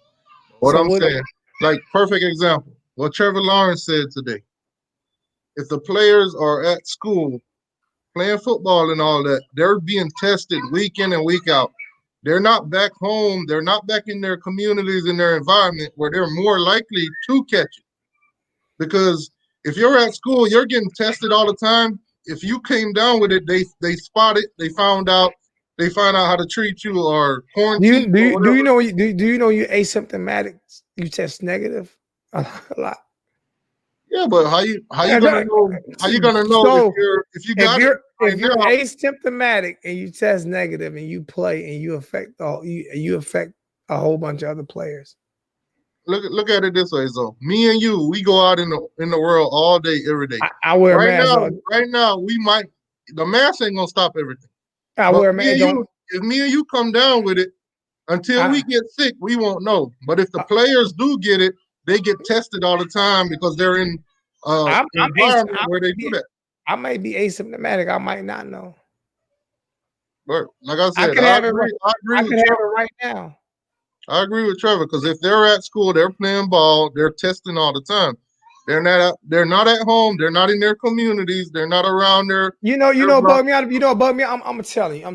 What I'm saying, like perfect example, what Trevor Lawrence said today. If the players are at school playing football and all that, they're being tested week in and week out. They're not back home. They're not back in their communities, in their environment where they're more likely to catch it. Because if you're at school, you're getting tested all the time. If you came down with it, they spot it. They find out how to treat you or quarantine. Do you know you're asymptomatic? You test negative a lot. Yeah, but how you gonna know? How you gonna know if you're asymptomatic and you test negative and you play and you affect a whole bunch of other players? Look at it this way, though. Me and you, we go out in the world all day, every day. I wear a mask. Right now, the mask ain't gonna stop everything. I wear a mask. If me and you come down with it, until we get sick, we won't know. But if the players do get it, they get tested all the time because they're in an environment where they do that. I might be asymptomatic. I might not know. But like I said, I can have it right now. I agree with Trevor because if they're at school, they're playing ball, they're testing all the time. They're not at home. They're not in their communities. They're not around their. Bug me out. Bug me. I'm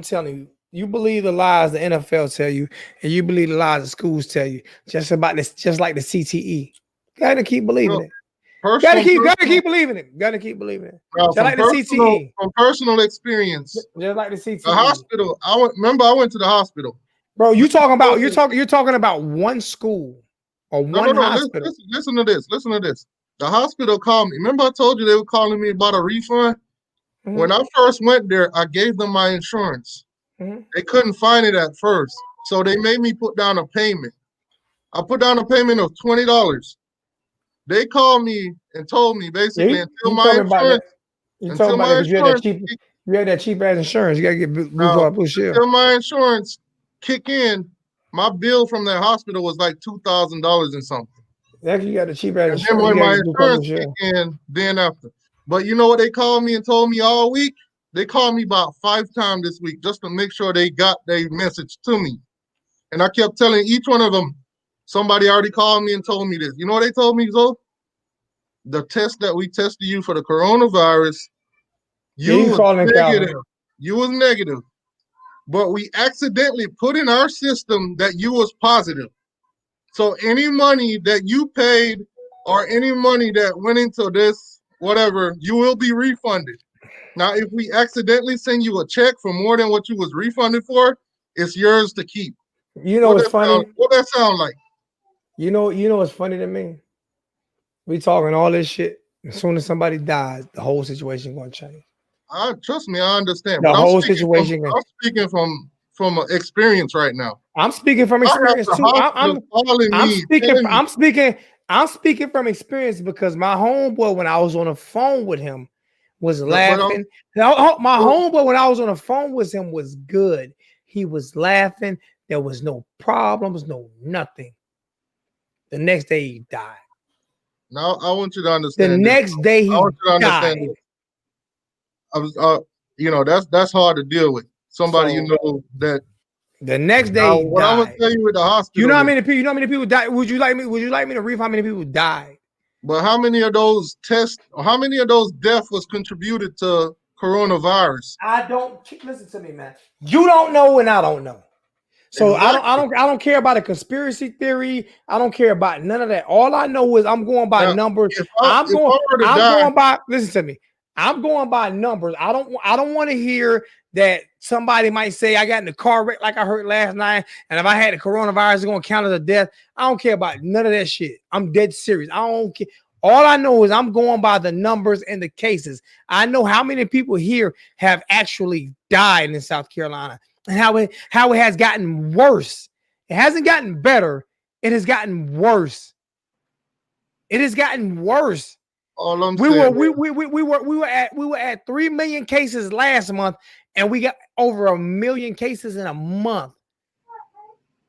telling you. You believe the lies the NFL tell you, and you believe the lies the schools tell you. Just like the CTE. Gotta keep believing it. Gotta keep believing it. Gotta keep believing it. Just like the CTE. From personal experience. Just like the CTE. The hospital. I went to the hospital. Bro, you're talking about one school or one hospital. Listen to this. The hospital called me. Remember I told you they were calling me about a refund? Mm-hmm. When I first went there, I gave them my insurance. Mm-hmm. They couldn't find it at first. So they made me put down a payment. I put down a payment of $20. They called me and told me basically until my insurance. You had that cheap ass insurance. You gotta get Blue Shield. Until my insurance kick in, my bill from that hospital was like $2,000 and something. Actually, you got the cheap ass insurance. And then when my insurance kicked in, then after. But you know what they called me and told me all week? They called me about 5 times this week just to make sure they got their message to me. And I kept telling each one of them, somebody already called me and told me this. You know what they told me, Zoe? The test that we tested you for the coronavirus, you was negative. But we accidentally put in our system that you was positive. So any money that you paid or any money that went into this, whatever, you will be refunded. Now, if we accidentally send you a check for more than what you was refunded for, it's yours to keep. You know what's funny? What that sound like? You know what's funny to me? We talking all this shit. As soon as somebody dies, the whole situation gonna change. Trust me, I understand. The whole situation. I'm speaking from from experience right now. I'm speaking from experience too. I'm speaking from experience because my homeboy, when I was on the phone with him, was laughing. My homeboy, when I was on the phone with him, was good. He was laughing. There was no problems, no nothing. The next day he died. Now I want you to understand. The next day he died. You know, that's hard to deal with. Somebody you know that. The next day he what died. I'm gonna tell you with the hospital. You know how many people? You know how many people died? Would you like me to read how many people died? But how many of those tests? How many of those deaths was contributed to coronavirus? I don't listen to me, man. You don't know, and I don't know. So exactly. I don't care about a conspiracy theory. I don't care about none of that. All I know is I'm going by numbers. Listen to me. I'm going by numbers. I don't want to hear that somebody might say I got in the car wreck like I heard last night, and if I had the coronavirus, it's gonna count as a death. I don't care about none of that shit. I'm dead serious. I don't care. All I know is I'm going by the numbers and the cases. I know how many people here have actually died in South Carolina. And how it has gotten worse. It hasn't gotten better. It has gotten worse. It has gotten worse. All I'm saying, we were at 3 million cases last month, and we got over 1 million cases in a month.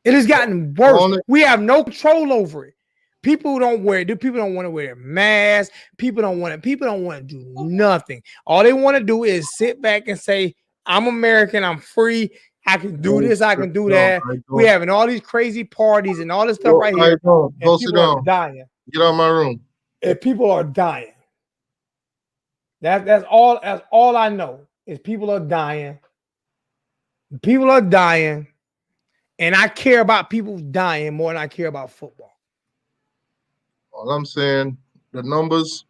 It has gotten worse. We have no control over it. People don't want to wear masks. People don't want to do nothing. All they want to do is sit back and say, I'm American, I'm free, I can do this, I can do that. We having all these crazy parties and all this stuff right here. Go sit down. Dying. Get out of my room. And people are dying. That's all I know is people are dying. People are dying. And I care about people dying more than I care about football. All I'm saying, the numbers,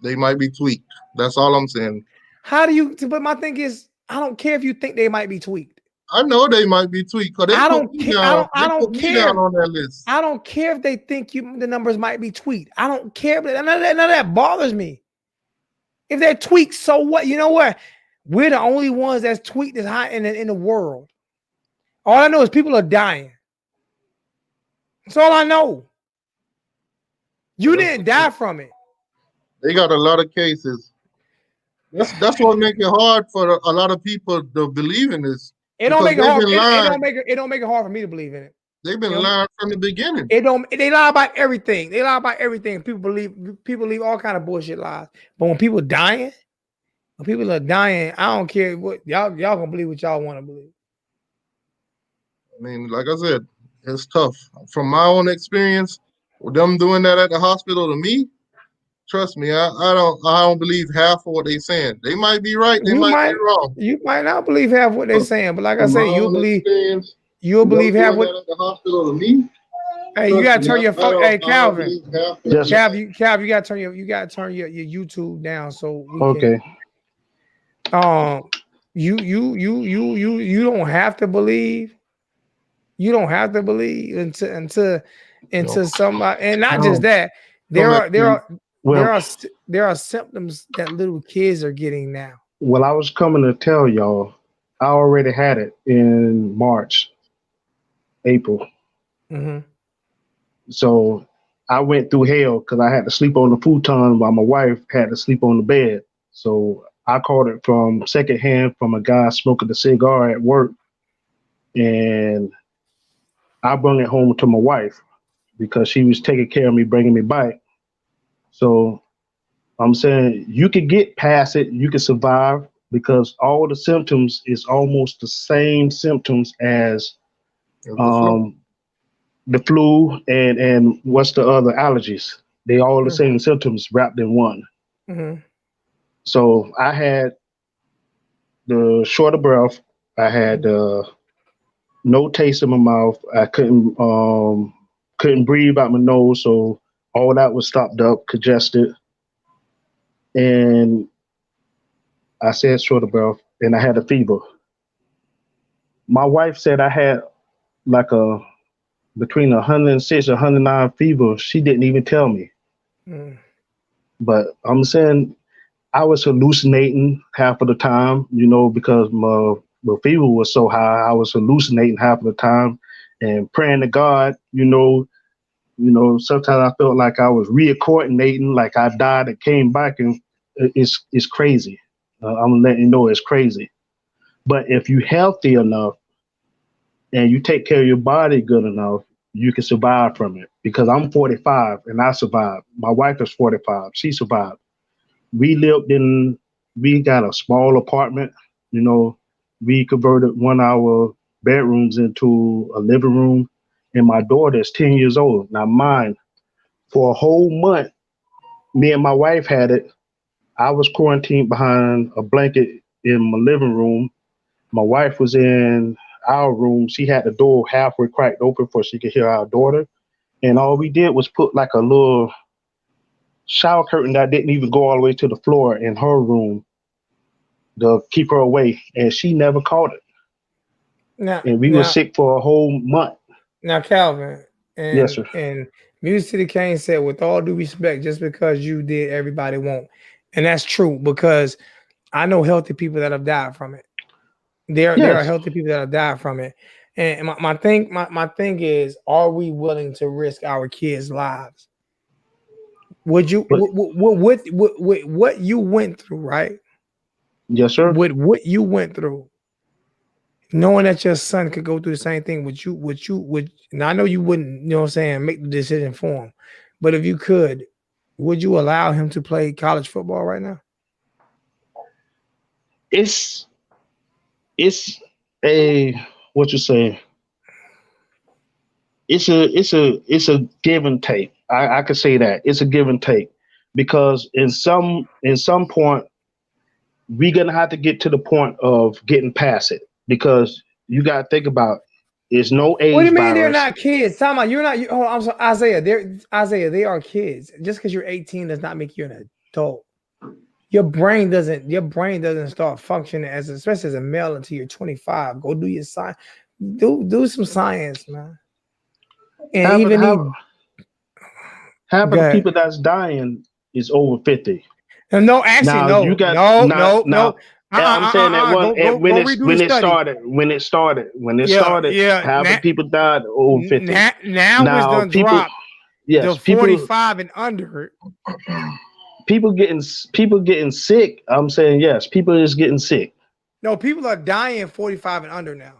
they might be tweaked. That's all I'm saying. But my thing is, I don't care if you think they might be tweaked. I know they might be tweaked. I don't care. I don't care on that list. I don't care if they think the numbers might be tweaked. I don't care. None of that bothers me. If they're tweaked, so what? You know what? We're the only ones that's tweaked as high in the world. All I know is people are dying. That's all I know. You didn't die from it. They got a lot of cases. That's what makes it hard for a lot of people to believe in this. It don't make it hard. It don't make it hard for me to believe in it. They've been lying from the beginning. They lie about everything. They lie about everything. People believe all kind of bullshit lies. But when people are dying, I don't care what y'all gonna believe what y'all want to believe. I mean, like I said, it's tough. From my own experience, with them doing that at the hospital to me, trust me, I don't believe half of what they're saying. They might be right, they might be wrong. You might not believe half what they're saying, but like I say, you'll believe half what at the hospital to me. Hey, you gotta turn your phone. Hey, Calvin. Calvin, you gotta turn your YouTube down so we can. You don't have to believe. You don't have to believe until somebody, and not just that. There are symptoms that little kids are getting now. Well, I was coming to tell y'all, I already had it in March, April. Mm-hmm. So I went through hell because I had to sleep on the futon while my wife had to sleep on the bed. So I caught it from secondhand from a guy smoking a cigar at work. And I brought it home to my wife because she was taking care of me, bringing me back. So I'm saying you could get past it, you can survive because all the symptoms is almost the same symptoms as the flu and what's the other allergies. They all the same symptoms wrapped in one. Mm-hmm. So I had the short of breath. I had no taste in my mouth. I couldn't breathe out my nose, so all that was stopped up, congested. And I said short of breath, and I had a fever. My wife said I had like between 106 and 109 fever. She didn't even tell me. Mm. But I'm saying I was hallucinating half of the time, because But fever was so high, I was hallucinating half of the time and praying to God. Sometimes I felt like I was reincarnating, like I died and came back, and it's crazy. I'm letting you know it's crazy. But if you're healthy enough and you take care of your body good enough, you can survive from it. Because I'm 45 and I survived. My wife is 45. She survived. We got a small apartment. We converted one of our bedrooms into a living room. And my daughter is 10 years old. Now mine, for a whole month, me and my wife had it. I was quarantined behind a blanket in my living room. My wife was in our room. She had the door halfway cracked open so she could hear our daughter. And all we did was put like a little shower curtain that didn't even go all the way to the floor in her room to keep her away. And she never caught it. And we were sick for a whole month. Now, Calvin, Yes, sir. And Music City Kane said, with all due respect, just because you did, everybody won't. And that's true, because I know healthy people that have died from it. There are healthy people that have died from it. And my thing is, are we willing to risk our kids' lives? Would you, what you went through, right? Yes, sir. With what you went through, knowing that your son could go through the same thing, would you, and I know you wouldn't, you know what I'm saying, make the decision for him, but if you could, would you allow him to play college football right now? It's a, what you say, it's a give and take. I could say that it's a give and take, because in some point we're gonna have to get to the point of getting past it, because you gotta think about, there's no age. What do you mean virus. they're not kids? Time out. You're not. I'm sorry, Isaiah. They are kids. Just because you're 18 does not make you an adult. Your brain doesn't start functioning especially as a male until you're 25. Go do your science. Do some science, man. And half of the people that's dying is over 50. No, actually, now, no. You got no. I'm saying that when it started, half the people died over 50. Now it's done dropped. Yes, the 45 and under. People getting sick. I'm saying yes, people is getting sick. No, people are dying 45 and under now.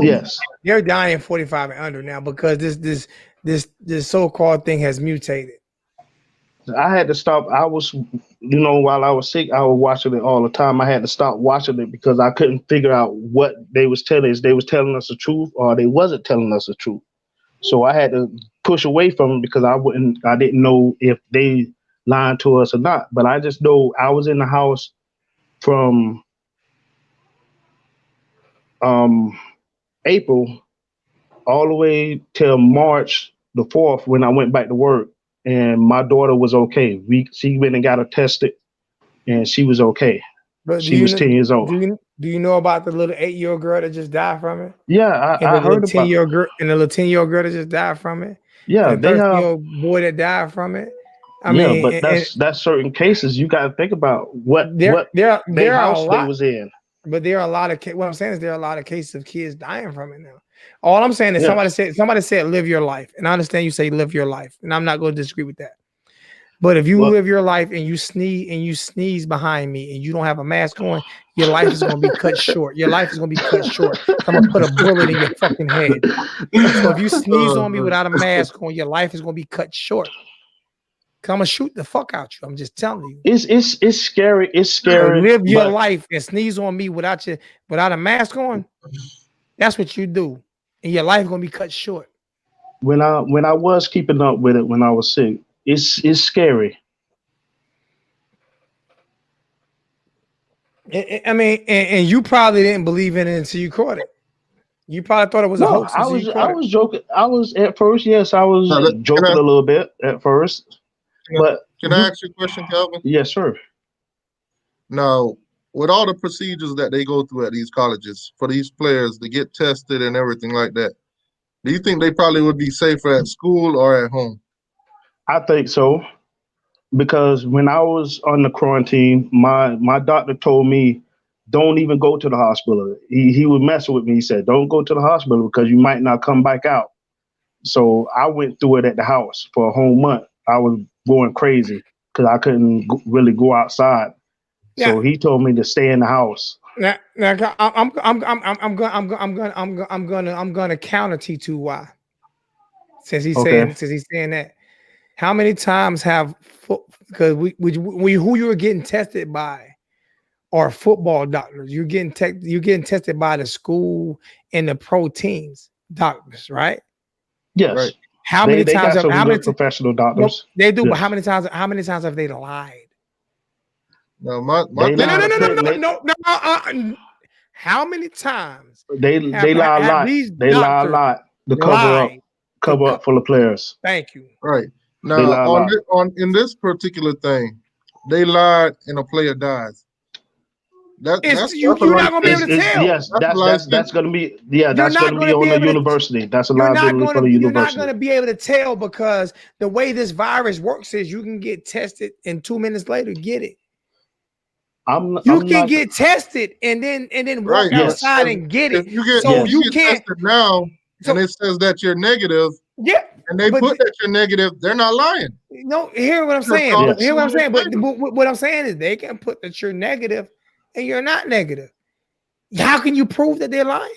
Yes, they're dying 45 and under now because this so-called thing has mutated. I had to stop. I was, while I was sick, I was watching it all the time. I had to stop watching it because I couldn't figure out what they was telling us. They was telling us the truth or they wasn't telling us the truth. So I had to push away from them because I didn't know if they lying to us or not. But I just know I was in the house from April all the way till March the 4th when I went back to work. And my daughter was okay. She went and got her tested, and she was okay. But she was 10 years old. Do you know about the little 8-year-old girl that just died from it? Yeah, I heard about it. And the little 10-year-old girl that just died from it. Yeah, and the 13-year-old boy that died from it. I mean, but that's certain cases. You got to think about what house they was in. But there are a lot of what I'm saying is there are a lot of cases of kids dying from it now. All I'm saying is somebody said live your life, and I understand you say live your life, and I'm not going to disagree with that. But if you live your life and you sneeze behind me and you don't have a mask on, your life is going to be cut short. Your life is going to be cut short. I'm going to put a bullet in your fucking head. So if you sneeze on me without a mask on, your life is going to be cut short. I'm gonna shoot the fuck out you. I'm just telling you. It's scary. It's scary. Live your life and sneeze on me without a mask on. That's what you do, and your life is gonna be cut short. When I was keeping up with it when I was sick, it's scary. I mean, and you probably didn't believe in it until you caught it. You probably thought it was a hoax. I was joking. I was at first. Yes, I was joking a little bit at first. But can I ask you a question, Calvin? Yes, sir. Now, with all the procedures that they go through at these colleges for these players to get tested and everything like that, do you think they probably would be safer at school or at home? I think so, because when I was on the quarantine, my doctor told me don't even go to the hospital. He was messing with me. He said, don't go to the hospital because you might not come back out. So I went through it at the house for a whole month. I was going crazy because I couldn't really go outside. So he told me to stay in the house. Now, I'm gonna counter T2Y since he's saying that. How many times have because we who you were getting tested by are football doctors. You're getting tested by the school and the pro teams doctors, right? Yes. Right. How many times? Got some good professional doctors. They do, yes. But how many times have they lied? No, no. How many times they lie a lot? They lie a lot to cover up for the players. Thank you. Right now, in this particular thing, they lied and a player dies. You're not going to be able to tell. Yes, that's going to be that's going to be on the university. That's a liability for the university. You're not going to be able to tell because the way this virus works is you can get tested and 2 minutes later get it. You can get tested and then walk outside and get it. You get tested now, and it says that you're negative. Yeah, and they put that you're negative. They're not lying. No, hear what I'm saying. Yes. Hear what I'm saying. But what I'm saying is they can put that you're negative and you're not negative. How can you prove that they're lying?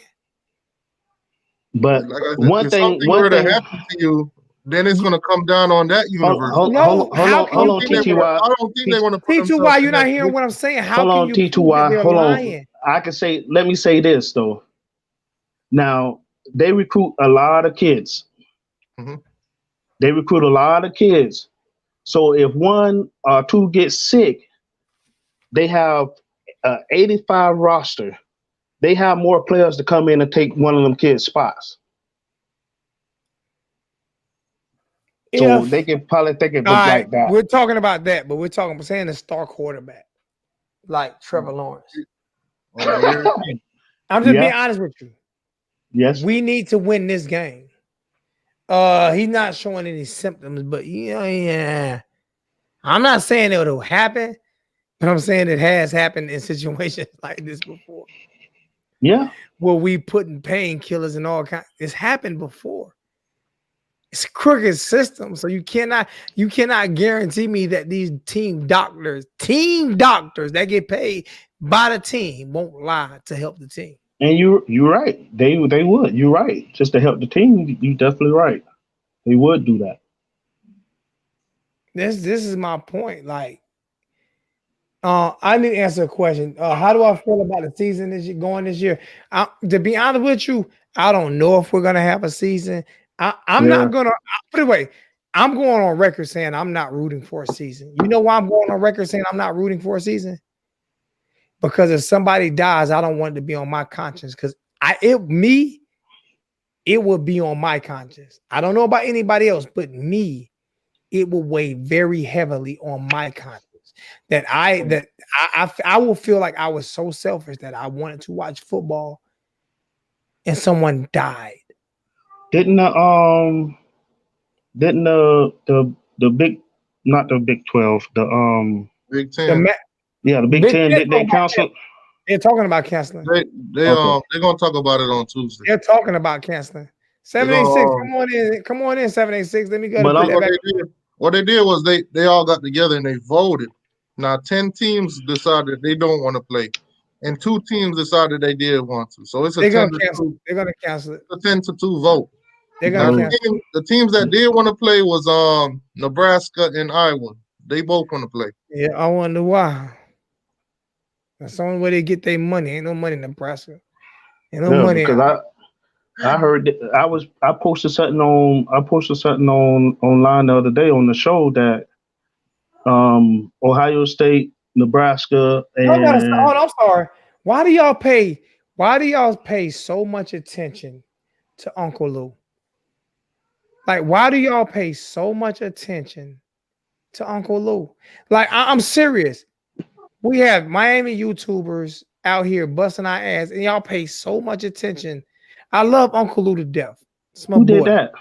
But one thing happen to you, then it's going to come down on that university. Hold on, T2Y. I don't think they want to put T2Y. You're not hearing what I'm saying. How can you prove that they're lying? I can say. Let me say this though. Now they recruit a lot of kids. Mm-hmm. They recruit a lot of kids. So if one or two get sick, they have 85 roster. They have more players to come in and take one of them kids' spots. So they can probably think it like that. We're talking about that, but we're saying a star quarterback like Trevor Lawrence. I'm just being honest with you. Yes. We need to win this game. He's not showing any symptoms, but I'm not saying it'll happen, but I'm saying it has happened in situations like this before. Yeah. Where we putting painkillers and all kinds. It's happened before. It's a crooked system, so you cannot guarantee me that these team doctors that get paid by the team won't lie to help the team. And you're right. They would. You're right. Just to help the team, you're definitely right. They would do that. This is my point. Like, I need to answer a question. How do I feel about the season this year? To be honest with you, I don't know if we're gonna have a season. I'm not gonna put it away. I'm going on record saying I'm not rooting for a season. You know why I'm going on record saying I'm not rooting for a season? Because if somebody dies, I don't want it to be on my conscience. Because it will be on my conscience. I don't know about anybody else, but me, it will weigh very heavily on my conscience. That I will feel like I was so selfish that I wanted to watch football, and someone died. Didn't the big, not the Big 12, the Big 10. The Big 10, did they cancel? They're talking about canceling. They're gonna talk about it on Tuesday. They're talking about canceling. 786, come on in, 786. Let me go. What they did was they all got together and they voted. Now 10 teams decided they don't want to play, and 2 teams decided they did want to. So it's a 10 to 2. They're gonna cancel it. A 10 to 2 vote. They're gonna cancel. The teams that did want to play was Nebraska and Iowa. They both want to play. Yeah, I wonder why. That's the only way they get their money. Ain't no money in Nebraska. Ain't no money. Because I heard I posted something online the other day on the show that Ohio State, Nebraska, and I'm sorry. Why do y'all pay so much attention to Uncle Lou? Like, why do y'all pay so much attention to Uncle Lou? Like, I'm serious. We have Miami YouTubers out here busting our ass, and y'all pay so much attention. I love Uncle Lou to death. Who did that?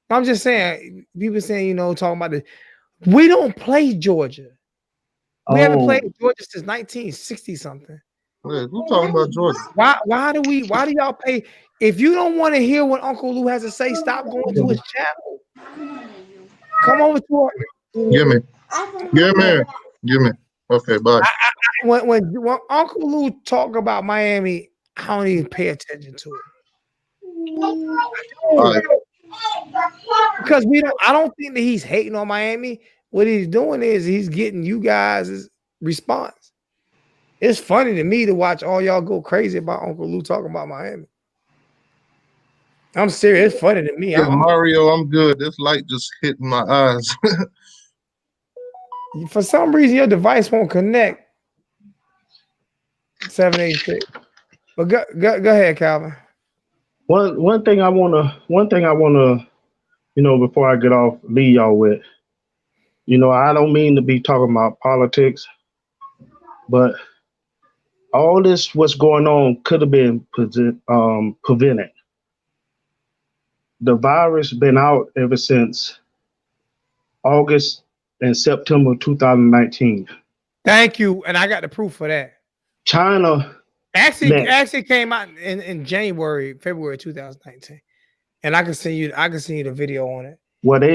I'm just saying, people saying, talking about the. We don't play Georgia. We haven't played Georgia since 1960 something. Wait, who talking about Georgia? Why do y'all pay? If you don't want to hear what Uncle Lou has to say, stop going to his channel. Come over to her. Give me. Okay, bye. When Uncle Lou talk about Miami, I don't even pay attention to it. Right. Because I don't think that he's hating on Miami. What he's doing is he's getting you guys' response. It's funny to me to watch all y'all go crazy about Uncle Lou talking about Miami. I'm serious. It's funny to me. Yeah, Mario, I'm good. This light just hit my eyes. For some reason, your device won't connect. 786. But go ahead, Calvin. One thing I wanna, before I get off, leave y'all with. I don't mean to be talking about politics, but all this what's going on could have been prevented. The virus been out ever since August and September 2019. Thank you, and I got the proof for that. China actually came out in February 2019, and I can send you the video on it. Well, I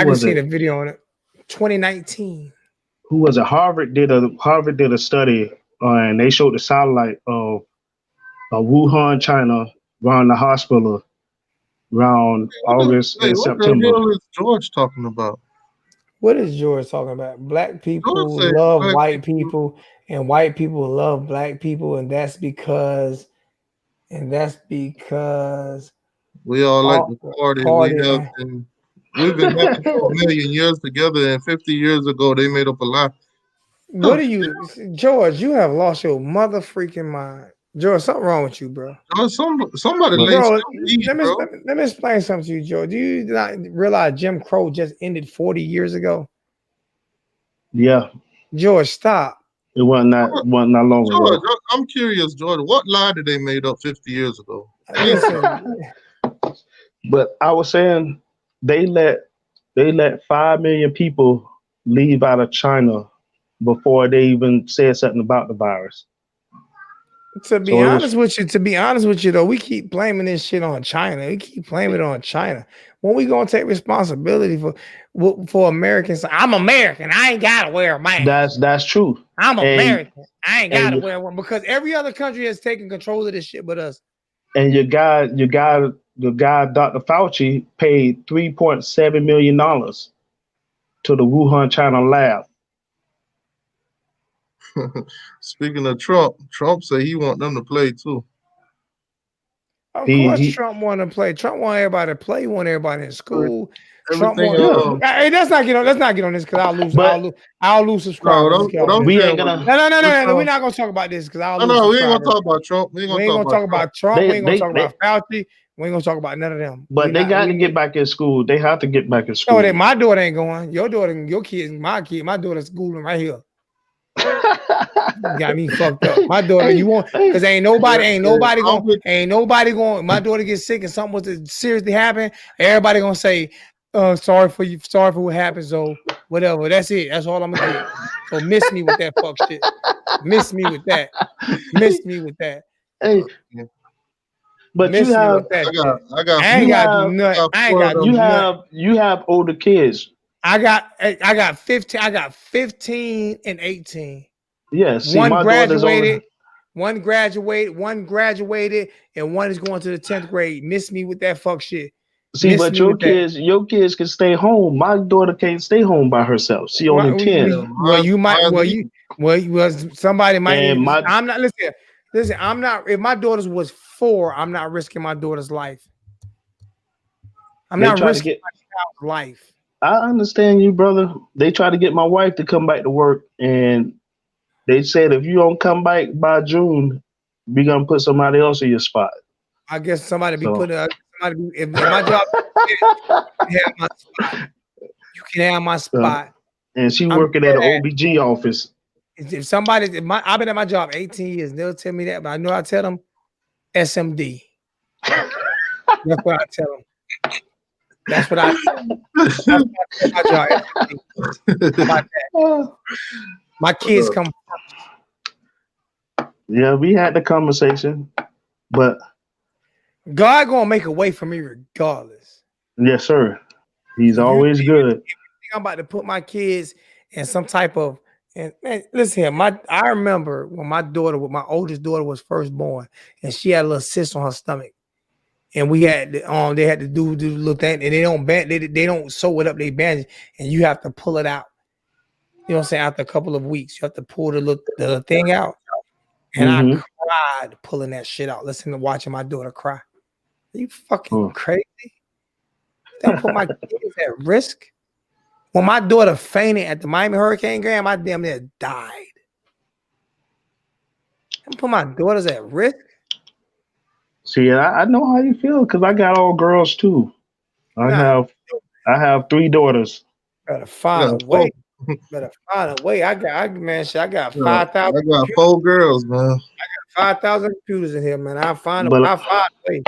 can see the video on it. 2019. Who was it? Harvard did a study, and they showed the satellite of Wuhan, China, around the hospital around August and September. What the hell is George talking about? What is George talking about? Black people love white people, and white people love black people, and that's because we all like the party. We've been having for a million years together, and 50 years ago they made up a lie. What are you, George? You have lost your mother freaking mind. George, something wrong with you, bro. Somebody let me explain something to you, George. Do you not realize Jim Crow just ended 40 years ago? Yeah. George, stop. It wasn't that long ago. I'm curious, George. What lie did they made up 50 years ago? But I was saying they let 5 million people leave out of China before they even said something about the virus. To be honest with you, though, we keep blaming this shit on China. We keep blaming it on China. When we gonna take responsibility for Americans? I'm American. I ain't gotta wear a mask. That's true. I'm American. I ain't gotta wear one because every other country has taken control of this shit but us. And your guy, Dr. Fauci, paid $3.7 million to the Wuhan, China lab. Speaking of Trump said he want them to play too. Of course, Trump want to play. Trump want everybody to play. He want everybody in school. Let's not get on this because I'll lose subscribers. We ain't gonna. No. We're not gonna talk about this because I'll lose. No, we ain't gonna talk about Trump. We ain't gonna talk about Trump. We ain't gonna talk about Fauci. We ain't gonna talk about none of them. But they got to get back in school. They have to get back in school. No, my daughter ain't going. Your daughter, your kids, my kid, my daughter's schooling right here. Got me fucked up. My daughter, you want because ain't nobody going. My daughter gets sick and something was to seriously happen. Everybody gonna say, sorry for what happened. So whatever. That's it. That's all I'm gonna do. So miss me with that fuck shit. Miss me with that. Hey. But you have, you have older kids. I got 15 and 18. Yeah, see, one graduated, and one is going to the 10th grade. Miss me with that fuck shit. See, but your kids can stay home. My daughter can't stay home by herself. She only 10. Somebody might. I'm not listen. I'm not. If my daughter was 4, I'm not risking my daughter's life. I'm not risking my child's life. I understand you, brother. They try to get my wife to come back to work, and they said if you don't come back by June, we're gonna put somebody else in your spot. I guess somebody be putting if my job you can have my spot. And she working at an OBG office. If I've been at my job 18 years, they'll tell me that, but I know I tell them SMD. That's what I tell them. That's what I tell my job. My kids come first. Yeah, we had the conversation, but God gonna make a way for me regardless. yes, sir. He's If you always good. think I'm about to put my kids in some type of and man, listen here, I remember when my oldest daughter was first born, and she had a little cyst on her stomach, and we had they had to do the little thing, and they don't sew it up, they bandage, and you have to pull it out. You know what I'm saying? After a couple of weeks, you have to pull the thing out. And I Mm-hmm. cried pulling that shit out, listening to watching my daughter cry. Are you fucking crazy? Don't put my kids at risk. When my daughter fainted at the Miami Hurricane game, I damn near died. Don't put my daughters at risk. See, I know how you feel because I got all girls too. I have 3 daughters. Better find a way. Better find a way. I got 5,000. I got 4 girls, man. I got 5,000 computers in here, man. I'll find a way.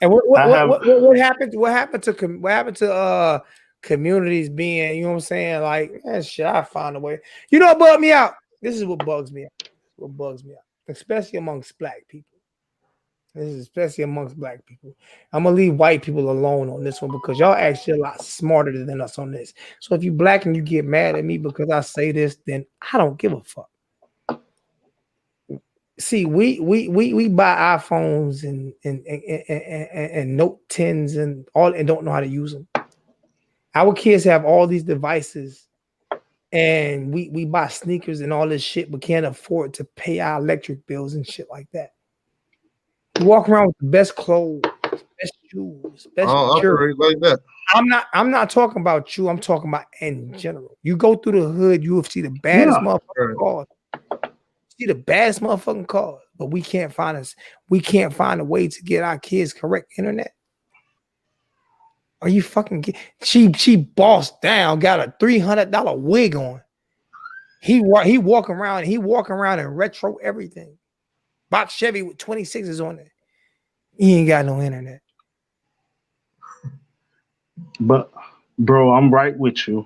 And what happened? What happened to communities being? You know what I'm saying? Like, man, shit, I find a way. You know what bugged me out? This is what bugs me out. What bugs me out, especially amongst black people. This is especially amongst black people. I'm gonna leave white people alone on this one because y'all actually a lot smarter than us on this. So if you black and you get mad at me because I say this, then I don't give a fuck. See, we buy iPhones and Note 10s and all and don't know how to use them. Our kids have all these devices and we buy sneakers and all this shit, but can't afford to pay our electric bills and shit like that. You walk around with the best clothes, best shoes, best operate like that. I'm not talking about you. I'm talking about in general. You go through the hood, you will see the baddest motherfucking cars. See the baddest motherfucking cars, but we can't find a way to get our kids correct internet. Are you fucking she bossed down, got a $300 wig on. He walking around in retro everything. Box Chevy with 26s on it. He ain't got no internet. But bro, I'm right with you.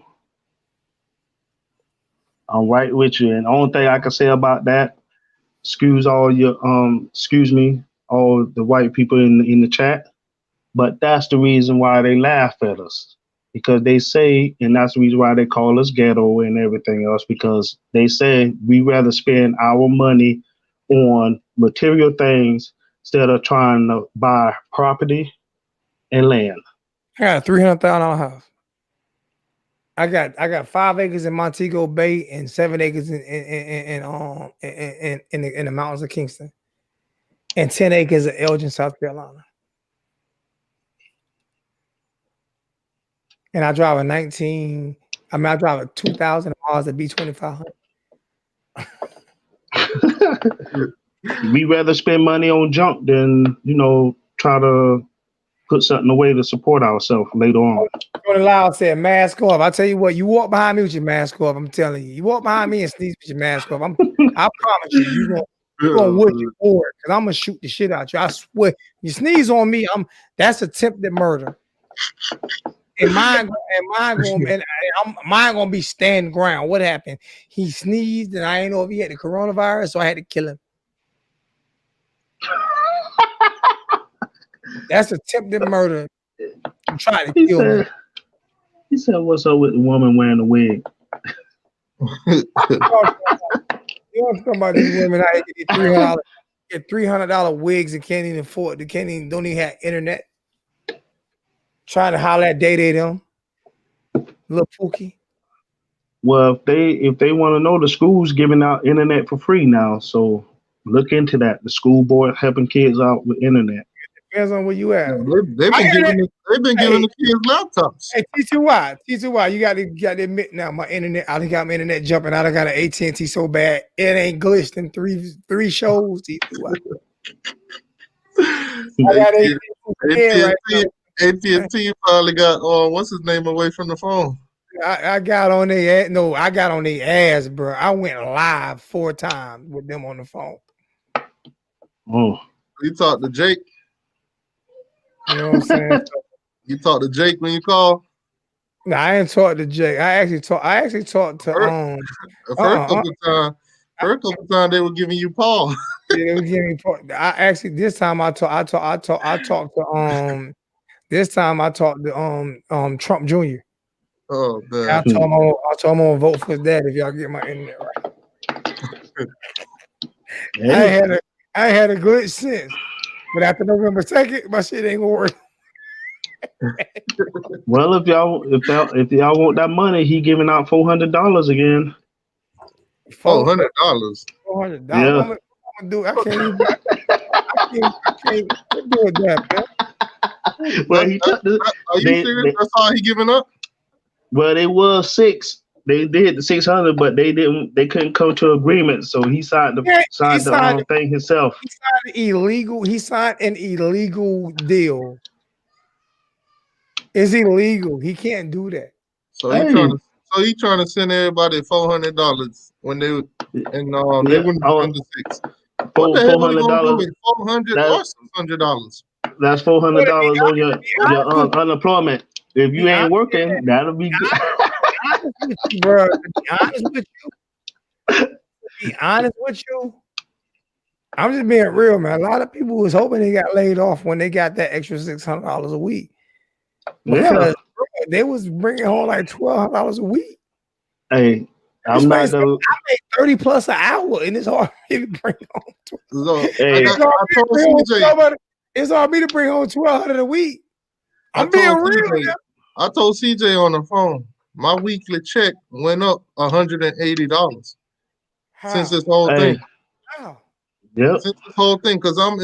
And the only thing I can say about that, excuse me, all the white people in the chat, but that's the reason why they laugh at us. Because they say, and that's the reason why they call us ghetto and everything else, because they say we rather spend our money on material things instead of trying to buy property and land. I got a $300,000 house. I got 5 acres in Montego Bay and 7 acres in the mountains of Kingston, and 10 acres of Elgin, South Carolina. And I drive a 2,000 miles at B2500. We rather spend money on junk than, try to put something away to support ourselves later on. Jordan Loud said, mask off. I tell you what, you walk behind me with your mask off. I'm telling you. You walk behind me and sneeze with your mask off. I promise you, you're gonna wish you for it, because I'm gonna shoot the shit out you. I swear. You sneeze on me, that's attempted murder. And mine gonna be stand ground. What happened? He sneezed, and I ain't know if he had the coronavirus, so I had to kill him. That's attempted murder. I'm trying to kill me. He said, "What's up with the woman wearing a wig?" You want talking about these women out here get $300 wigs and can't even afford. Don't even have internet. Trying to holler at Day them, little Pookie. Well, if they want to know, the school's giving out internet for free now, so look into that. The school board helping kids out with internet. Depends on where you at. They've been giving the kids laptops. Hey, T2Y, you got to admit now, my internet, I got my internet jumping out. I got an AT&T so bad it ain't glitched in three shows. T2Y. AT&T probably got what's his name away from the phone. I got on their ass. No, I got on their ass, bro. I went live 4 times with them on the phone. Oh, you talked to Jake. You know what I'm saying? You talked to Jake when you call? No, I ain't talked to Jake. I actually talked to the first couple of times. First couple times they were giving you Paul. Yeah, they were giving me Paul. I actually this time I talked to this time I talked to Trump Jr. Oh I God. told him I'm gonna vote for his dad if y'all get my internet right. Hey, I had a good sense, but after November 2nd, my shit ain't gonna work. well, if y'all want that money, he giving out $400 again. $400. $400. Yeah. What I'm gonna do? I can't even. I can't do it that, man. Well, he took the. Are you serious? That's all he giving up? Well, they was 6. They did the 600, but they didn't. They couldn't come to agreement, so he signed the thing himself. He signed an illegal deal. It's illegal. He can't do that. So he trying to send everybody $400 when they wouldn't under 6. What the hell are you gonna do with $400 or $600? That's $400 on your unemployment. If you ain't working, that'll be good. Be honest with you, I'm just being real, man. A lot of people was hoping they got laid off when they got that extra $600 a week because they was bringing home like $1,200 a week. Hey, I made 30 plus an hour, and it's hard for me to bring home. It's hard for me to bring home $1,200 a week. I'm being real. I told CJ on the phone, my weekly check went up $180 since this whole thing. Wow. Yep. Since this whole thing, because I'm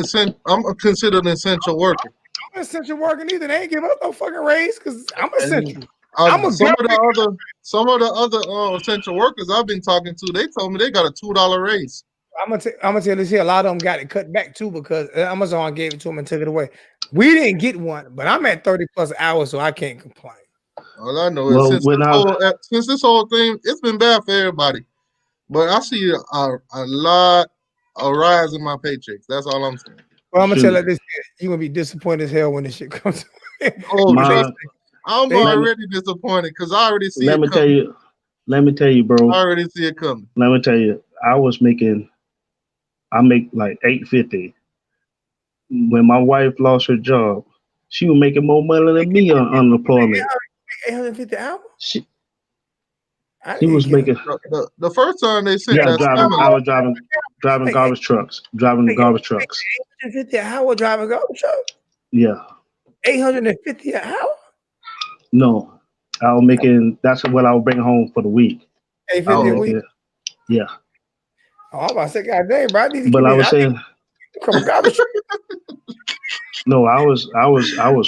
considered an essential worker. I'm an essential worker neither. They ain't give us no fucking raise because I'm essential. Some of the other essential workers I've been talking to, they told me they got a $2 raise. I'm gonna tell you, a lot of them got it cut back too because Amazon gave it to them and took it away. We didn't get one, but I'm at 30 plus hours, so I can't complain. All I know is since this whole thing, it's been bad for everybody. But I see a lot of rise in my paychecks. That's all I'm saying. Well, I'm gonna tell you this: you're gonna be disappointed as hell when this shit comes. I'm already disappointed because I already see it coming. Let me tell you, bro. I already see it coming. Let me tell you, I make like $850. When my wife lost her job, she was making more money than me on unemployment. $850 hours? She was making the first time they said I was driving garbage trucks. Driving garbage trucks. $850 an hour driving garbage trucks? Yeah. $850 an hour? No. I was making that's what I was bringing home for the week. $850 a week? Yeah. Oh, I'm about to say, God damn, bro. I was saying no, I was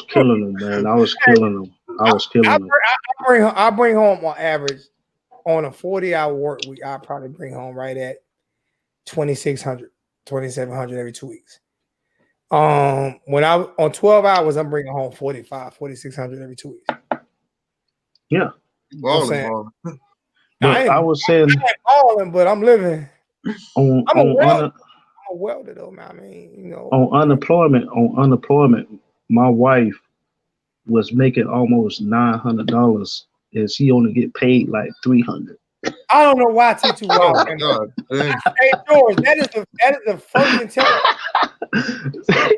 killing them, man. I was killing them. I bring home on average on a 40-hour work week. I probably bring home right at $2,600, $2,700 every 2 weeks. When I on 12 hours, I'm bringing home $4,600 every 2 weeks. Yeah, I was saying, I'm balling, but I'm living. I'm a welder though, man. I mean, on unemployment, my wife was making almost $900, and she only get paid like $300. I don't know why T2 Wild. Hey George, that is the first intelligent. That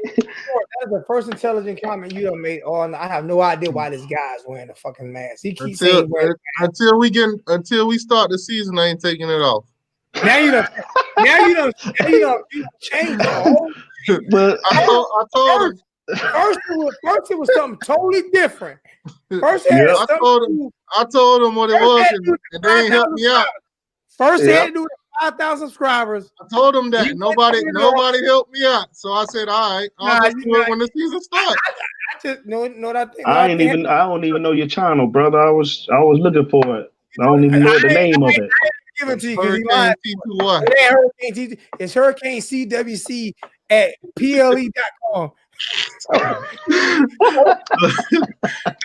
is the first intelligent comment you done made. I have no idea why this guy's wearing a fucking mask. He keeps saying until we start the season, I ain't taking it off. Now you don't change the whole thing. But I told him. First it was something totally different. I told him what it was, and they ain't helped me out. First they had to do with 5,000 subscribers. I told him that nobody helped me out. So I said, all right, I'll just do it when the season starts. I just know what I think. I don't even know your channel, brother. I was looking for it. I don't even know the name of it. Give it to you because it's Hurricane CWC at ple.com.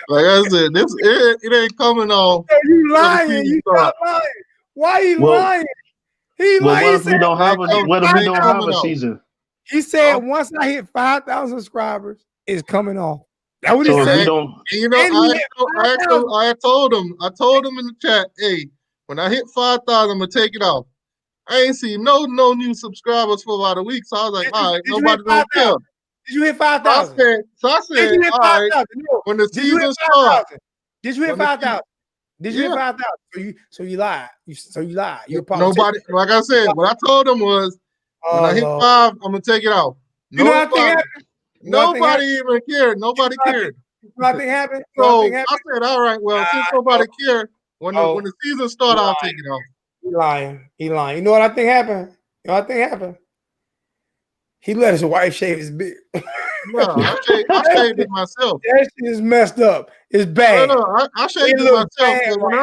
Like I said, it ain't coming on. You lying? You stop lying. Why you lying? He lying. What if we don't have a season? He said once I hit 5,000 subscribers, it's coming off. That what he said. I told him in the chat, hey, when I hit 5,000, I'm gonna take it off. I ain't seen no new subscribers for about a week. So I was like, all right, nobody don't care. Did you hit 5,000? So I said, Did you hit all right, 5,000? when the season starts. Did you hit 5,000? Did you hit 5,000? So you lied. You lied. Nobody, like I said, what I told them was, when I hit 5, I'm gonna take it off. You know what I think happened? Nobody even cared. Nobody cared. Nothing happened. So I said, all right, well, since nobody cared, when the season starts, I'll take it off. He lying. You know what I think happened? He let his wife shave his beard. No, I shaved it myself. That shit is messed up. It's bad. No, I shaved it myself. When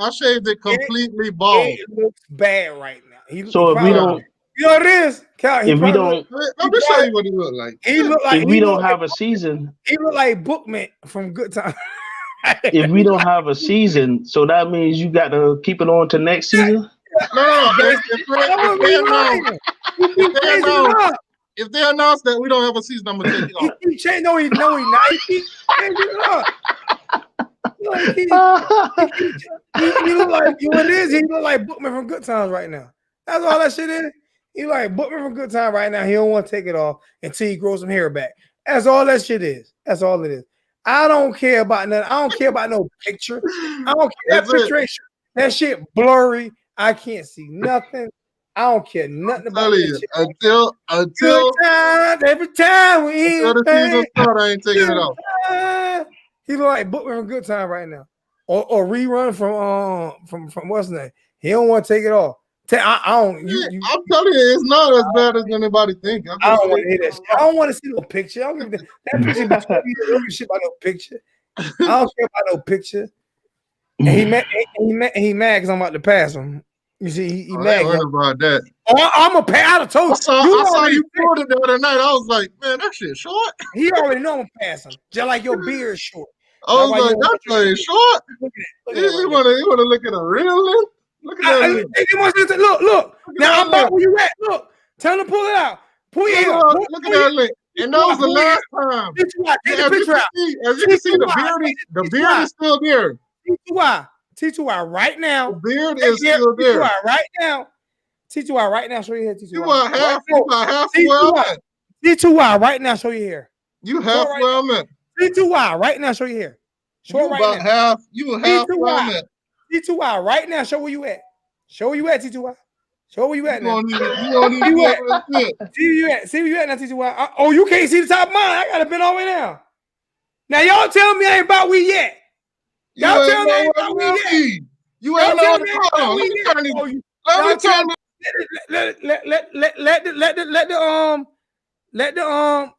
I shaved it completely bald. It looks bad right now. So if we don't, you know what it is? If we don't, let me show you what he look like. If we don't have a season, he look like Bookman from Good Time. If we don't have a season, so that means you got to keep it on to next season. No, if they announce that we don't have a season, I'm gonna take it off. He changed. No, he's not. He changed it up. He look like what it is. He look like Bookman from Good Times right now. That's all that shit is. He like Bookman from Good Time right now. He don't want to take it off until he grows some hair back. That's all that shit is. That's all it is. I don't care about nothing. I don't care about no picture. I don't care. That picture ain't that shit blurry. I can't see nothing. I don't care nothing about it. Until good times every time we until the season start, I ain't taking it off. He look like Bookman from Good Time right now, or rerun from what's his name. He don't want to take it off. I don't. I'm telling you, it's not as bad as anybody think. I don't want to hear that shit. I don't want to see no picture. I don't give that picture. I don't give shit about no picture. I don't care about no picture. And he mad because I'm about to pass him. You see, he mad. I ain't about that. I'm a pay. I'd have told I saw you pulled it the other night. I was like, man, that shit short. He already know I'm passing. Just like your beard is short. I was like, that thing short. You want to look at a real length? Look at that. Look. Now I'm back where you at. Look. Tell him to pull it out. Pull it out. Look at that link. And that was the last time. Take the picture out. As you can see, the beard is still there. T2Y right now. The beard is still there. T2Y right now. T2Y right now. Show your hair. T2Y. You are halfway where I'm at. T2Y right now. Show your hair. You halfway where I'm at. T2Y right now. Show your hair. Show it right now. You half where I'm at. T2Y right now. Show where you at. Show where you at, T2Y. Show where you at now. You don't even see where you at. See where you at now, T2Y. Oh, you can't see the top of mine. I gotta bend all the way down. Now y'all tell me I ain't about we yet. Y'all tell me I ain't about we yet. You ain't know the color. Let me turn this. Let the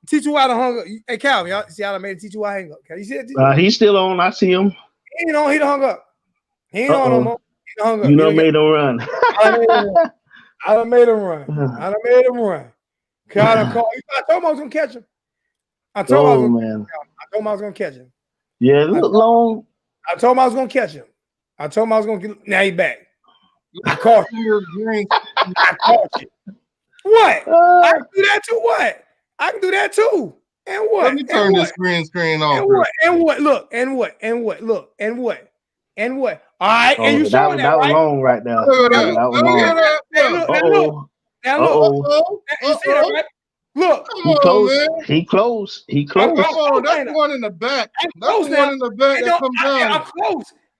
T2Y to hung up. Hey Calvin, y'all see how I made a T2Y hang up? Can you see it? He's still on. I see him. He ain't on. He done hung up. He ain't on no more. He done hung up. You done made him run. I done made him run. I told him I was gonna catch him. I told him I was gonna catch him. Yeah, it looked long. I told him I was gonna catch him. I told him I was gonna. Now he back. I caught you. I caught you. What? I can do that too. What? I can do that too. And what? Let me turn this screen off. And what? Look. And what? Look. And what? All right. Oh, and you showing that was right? long right now. That was long. You see that, right? Look. He close. Come on, that's the one in the back. That's the one in the back that comes down.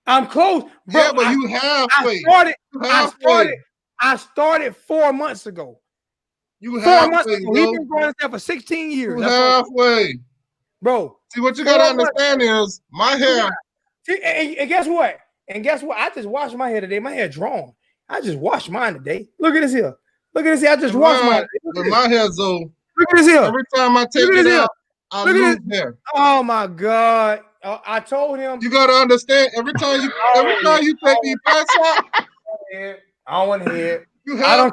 I'm close. Bro, yeah, but you halfway. I started 4 months ago. You halfway. He's been growing this for 16 years. You halfway. Bro. See, what you got to understand is my hair. See, and guess what? I just washed my hair today. My hair drawn. I just washed mine today. Look at this here. I just washed mine. With my hair, though. Look at this here. Every time I take it out, I lose hair. Oh my God. I told him. You gotta understand. Every time you take these packs out, I don't want to hear it. You halfway,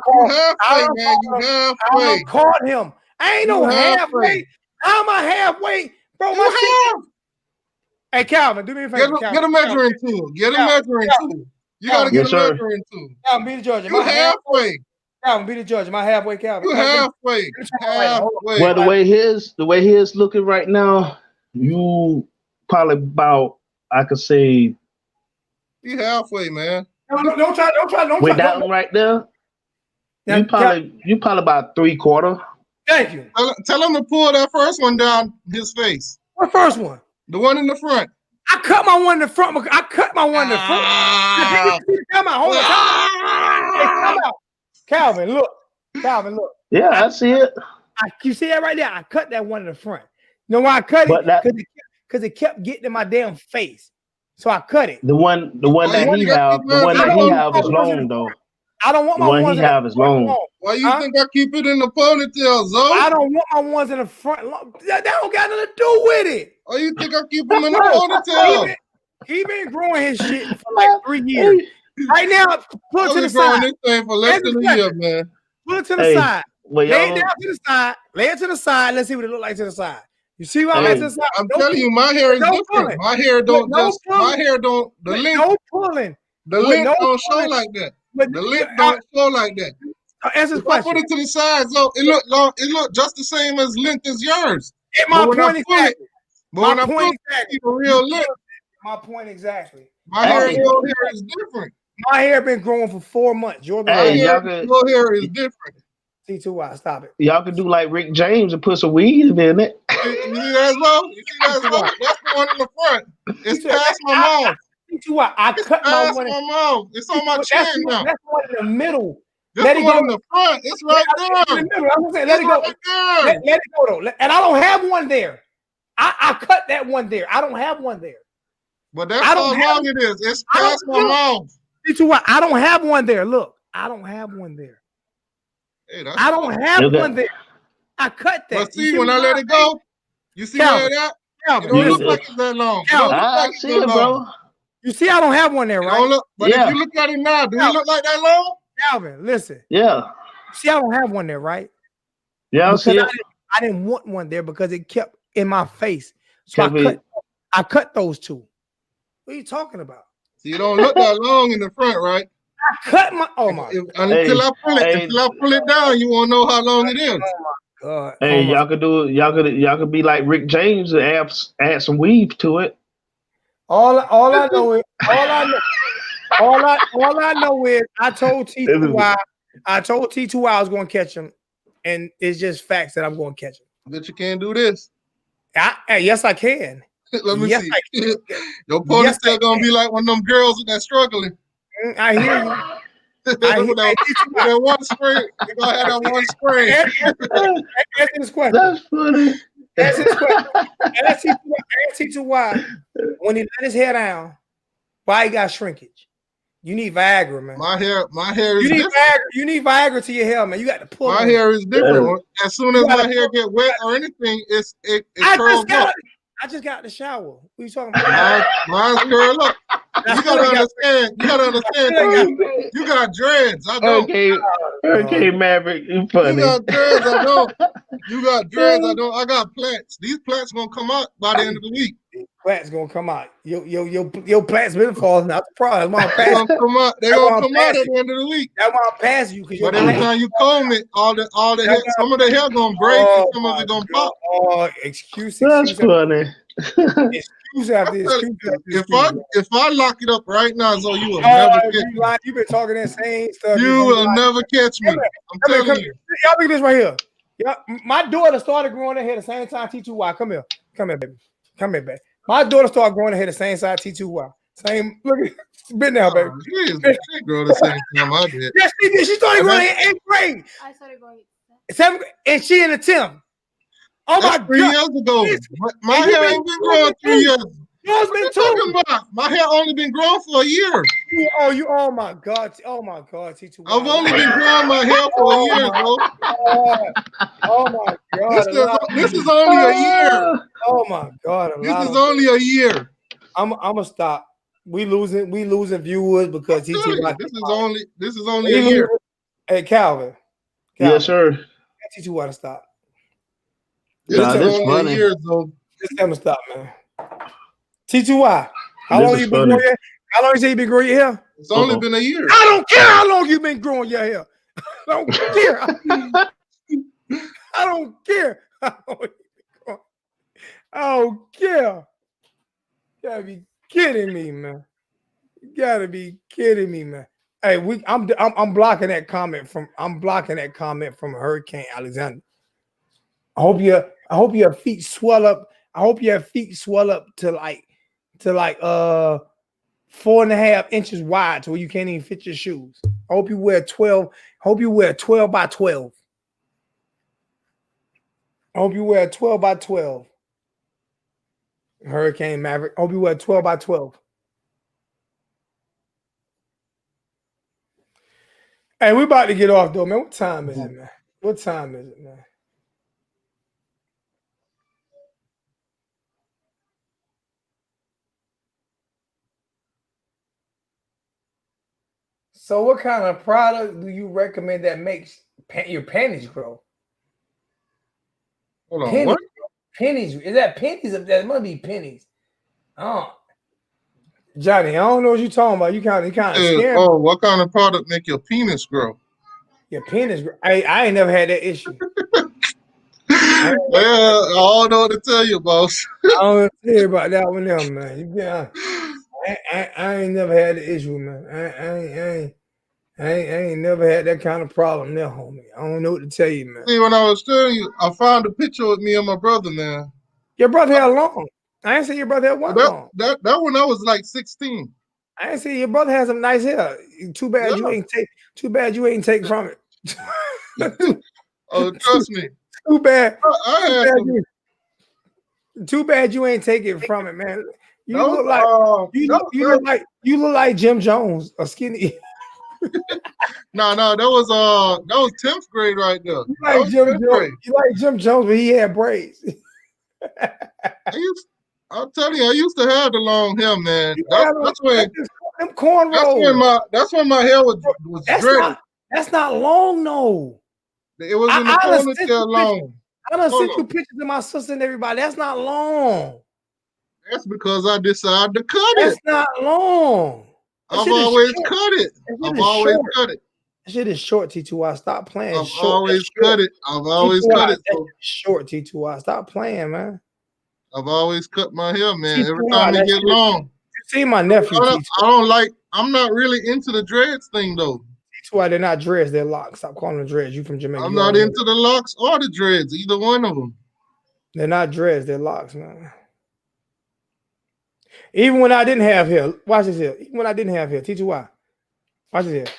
man. You halfway. I caught him. I ain't no halfway. How am I halfway, bro? My shit. Hey, Calvin, do me a favor. Get a measuring tool. You gotta get a measuring tool. Calvin, be the judge. You halfway. Calvin, be the judge. Am I halfway, Calvin? You halfway. Well, the way his looking right now, you probably about, I could say, you halfway, man. Don't try. With that one right there. Now, You probably about 3/4. thank you. Tell him to pull that first one down his face. What first one? The one in the front. I cut my one in the front. I cut my one in the front. Come out. Hold on. Hey, come out. Calvin, look. Yeah, I see it. You see that right there? I cut that one in the front. You know why I cut it? Because it kept getting in my damn face. So I cut it. The one that he have is long though. I don't want the my one ones he have is long. Why you think I keep it in the ponytail, Zoe? I don't want my ones in the front. That don't got nothing to do with it. Why you think I keep them in the ponytail? He been growing his shit for like 3 years. Right now, pull it to the side. This thing for less than a year, man. Pull it to the side. Well, lay it down to the side. Lay it to the side. Let's see what it look like to the side. You see what I'm at to the side? I'm telling you, my hair is different. My hair don't the length. No pulling. The length don't show like that. The length don't show like that. Answer the question. I put it to the side, so it look long. It look just the same as length as yours. My point exactly. But when I pull it, the real length. My point exactly. My hair is different. My hair been growing for 4 months. Your hair is different. T2Y, stop it. Y'all can do like Rick James and put some weed in it. You see that, Zo? That's the one in the front. It's past my mouth. T2Y, I cut my one. Mouth. It's on my chin now. That's one in the middle. Let it go in the front. It's right there. In the middle. I'm gonna say, let it go. Let it go though. And I don't have one there. I cut that one there. I don't have one there. But that's how long it is. It's past my mouth. T2Y, I don't have one there. Look, I don't have one there. Hey, I don't have one there. I cut that. But see, when I let it go, you see where that? It don't look like it's that long. I see it, bro. You see, I don't have one there, right? But if you look at it now, do it look like that long? Calvin, listen. Yeah. See, I don't have one there, right? Yeah, I see it. I didn't want one there because it kept in my face. So I cut those two. What are you talking about? So you don't look that long in the front, right? I cut my until I pull it down, you won't know how long it is. Oh my God. Hey, y'all could be like Rick James and add some weave to it. All I know is I told T2Y I was going to catch him, and it's just facts that I'm going to catch him. But you can't do this. Yes, I can. Let me see. Your ponytail gonna be like one of them girls that's struggling. I hear you. That one spray, they gonna have that one spray. Answer this question. That's funny. Answer this question. Ask T2Y when he let his hair down, why he got shrinkage? You need Viagra, man. My hair is different. You need Viagra to your hair, man. You got to pull. My hair is different. As soon as my hair get wet or anything, it curls up. I just got the shower. What are you talking about? Mine's curl up. You gotta understand. You got dreads. I don't. Okay, Maverick, you funny. You got dreads. I don't. You got dreads. I don't. I got plaits. These plaits gonna come out by the end of the week. Plaits gonna come out. Your plaits been falling out. The problem. They're gonna come out. They're gonna come out at the end of the week. That's why I pass you. But every time you comb it, all the hair, some of the hair gonna break and some of it gonna pop. Oh, excuse. That's funny. Excuse after excuse. If I lock it up right now, so you will never catch me. You've been talking that same stuff. You will never catch me. I'm telling you. Y'all look at this right here. My daughter started growing her hair the same time T2Y. Come here, baby. Come here, baby. My daughter started growing her hair the same size T2Y. Same. Look at been now, baby. She grew the same time I did. Yes, she did. She started growing in 8th grade. I started growing 7th, and she in the 10th. Oh my God! 3 years ago. My hair ain't been growing 3 years. Yours been talking about? My hair only been growing for a year. Oh my God! T2Y. I've only been growing my hair for a year, bro. Oh my God! This is only a year. Oh my God! This is only a year. I'm gonna stop. We losing viewers because T2Y. This is only a year. Hey, Calvin. Yes, sir. T2Y to stop. This is only a year, though. Just tell me stop, man. T2Y. How long you been growing your hair? How long you say you been growing your hair? It's only been a year. I don't care how long you been growing your hair. I don't care. I don't care. I don't care. You gotta be kidding me, man. You gotta be kidding me, man. Hey, I'm blocking that comment from Hurricane Alexander. I hope your feet swell up. I hope your feet swell up to like 4.5 inches wide to where you can't even fit your shoes. I hope you wear 12. Hope you wear 12 by 12. I hope you wear 12 by 12. Hurricane Maverick. I hope you wear 12 by 12. Hey, we about to get off though, man. What time is it, man? What time is it, man? So what kind of product do you recommend that makes your panties grow? Hold on, Pennies. what? Pennies. Is that pennies? That must be pennies. Oh, Johnny, I don't know what you're talking about. You kind of scared. Oh, what kind of product make your penis grow? Your penis. I ain't never had that issue. I don't know what to tell you, boss. I don't care about that one, now, man. I ain't never had the issue, man. I ain't never had that kind of problem there, homie. I don't know what to tell you, man. See, when I was telling you, I found a picture with me and my brother, man. Your brother had long. I ain't say your brother had one long. That when I was like 16. I ain't say your brother has some nice hair. Too bad you ain't take. Too bad you ain't take from it. Oh, trust me. Too bad. Too bad you ain't take it from it, man. You look like Jim Jones, a skinny. No, that was 10th grade right there. You like Jim Jones? You like Jim Jones, but he had braids. I'll tell you, I used to have the long hair, man. That's when them cornrows. That's when my hair was dreaded. That's not long, though. It was in the ponytail long. I done sent you pictures of my sister and everybody. That's not long. That's because I decided to cut it. That's not long. I've always cut it. I've always cut it. That shit is short, T2I. Stop playing. I've always cut it. I've always cut it. Short, T2I. Stop playing, man. I've always cut my hair, man. Every time it get long. You see my nephew, I'm not really into the dreads thing, though. T2I, they're not dreads. They're locks. Stop calling them dreads. You from Jamaica. I'm not into the locks or the dreads. Either one of them. They're not dreads. They're locks, man. Even when I didn't have hair, watch this here. Even when I didn't have hair, T2I, watch this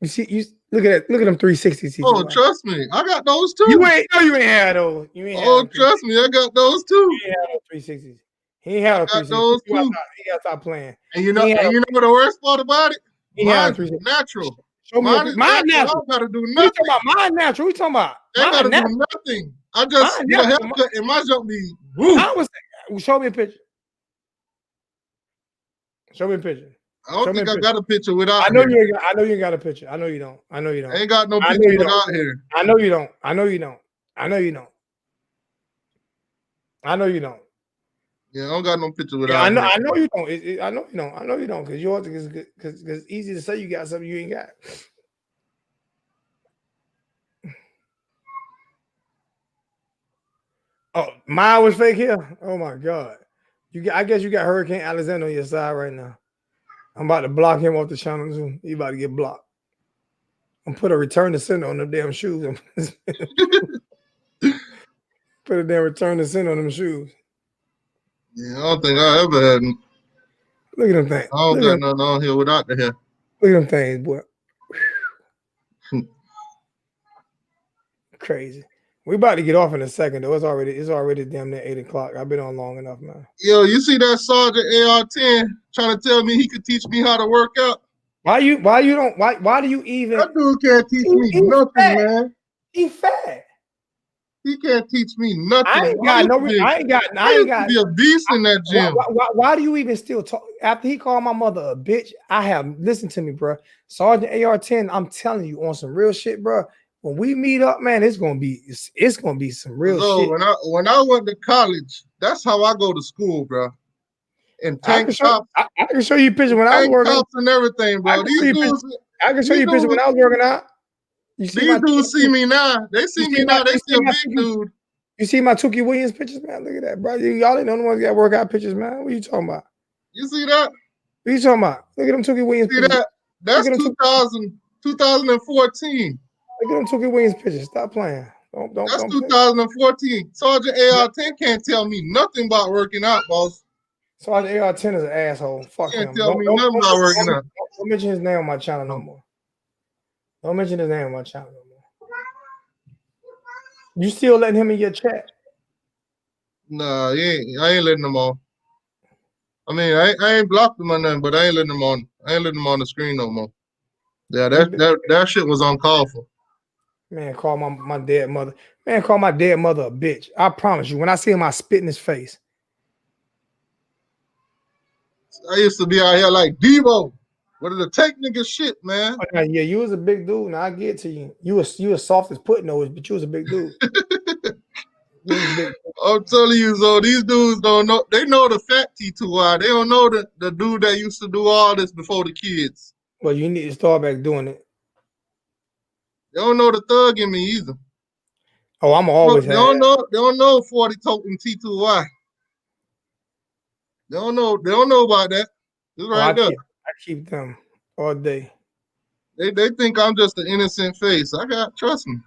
here. You look at them 360s. T2I. Oh, trust me, I got those too. You ain't had those. Trust me, I got those too. He ain't had no 360s. He ain't had no 360s. Those too. He got to stop playing. And you know the worst part about it? Mine's natural. Mine natural. I gotta do nothing. You talking about mine natural? We talking about? I gotta do nothing. I just get a haircut and my jump be. Show me a picture. Show me a picture. I don't think I got a picture without. I know you ain't got a picture. I know you don't. I ain't got no picture without here. I know you don't. Yeah, I don't got no picture without. I know you don't. I know you don't. Because yours is good. Because it's easy to say you got something you ain't got. Oh, mine was fake here. Oh my God. I guess you got Hurricane Alexander on your side right now. I'm about to block him off the channel soon. He about to get blocked. I'm put a return to sender on them damn shoes. Put a damn return to sender on them shoes. Yeah, I don't think I ever had. Look at them things. I don't got nothing on here without the hair. Look at them things, boy. Crazy. We about to get off in a second though. It's already damn near 8 o'clock. I've been on long enough, man. Yo, you see that Sergeant AR-10 trying to tell me he could teach me how to work out? Why do you even? That dude can't teach me nothing, man. He fat. He can't teach me nothing. I ain't got be a beast in that gym. Why do you even still talk? After he called my mother a bitch, listen to me, bro. Sergeant AR-10, I'm telling you on some real shit, bro. When we meet up, man, it's gonna be some real shit. When I went to college, that's how I go to school, bro. And tank tops. I can show you a picture when I was working. Tops and everything, bro. I can show you a picture when I was working out. These dudes see me now. They see me now. They see a big dude. You see my Tukey Williams pictures, man? Look at that, bro. Y'all ain't the only ones that got workout pictures, man. What are you talking about? You see that? What are you talking about? Look at them Tukey Williams pictures. That? That's 2014. Look at them Tookie Williams pictures. Stop playing. That's Don't 2014. Sergeant AR-10 can't tell me nothing about working out, boss. Sergeant AR-10 is an asshole. Fuck Can't him. tell me nothing about working out. Don't mention his name on my channel no more. Don't mention his name on my channel no more. You still letting him in your chat? Nah, I ain't letting him on. I mean, I ain't blocked him or nothing, but I ain't letting him on. I ain't letting him on the screen no more. Yeah, that shit was uncalled for. Man, call my dead mother. Man, call my dead mother a bitch. I promise you. When I see him, I spit in his face. I used to be out here like Devo. What are the tech nigga shit, man? Yeah, you was a big dude. Now I get to you. You was soft as pudding nose, but you was a big dude. You was big. I'm telling you, so these dudes don't know. They know the fat T2Y. They don't know the dude that used to do all this before the kids. Well, you need to start back doing it. They don't know the thug in me either. Oh, I'm always. They don't know 40 token T2Y. They don't know about that. It's right there. I keep them all day. They think I'm just an innocent face. Trust me.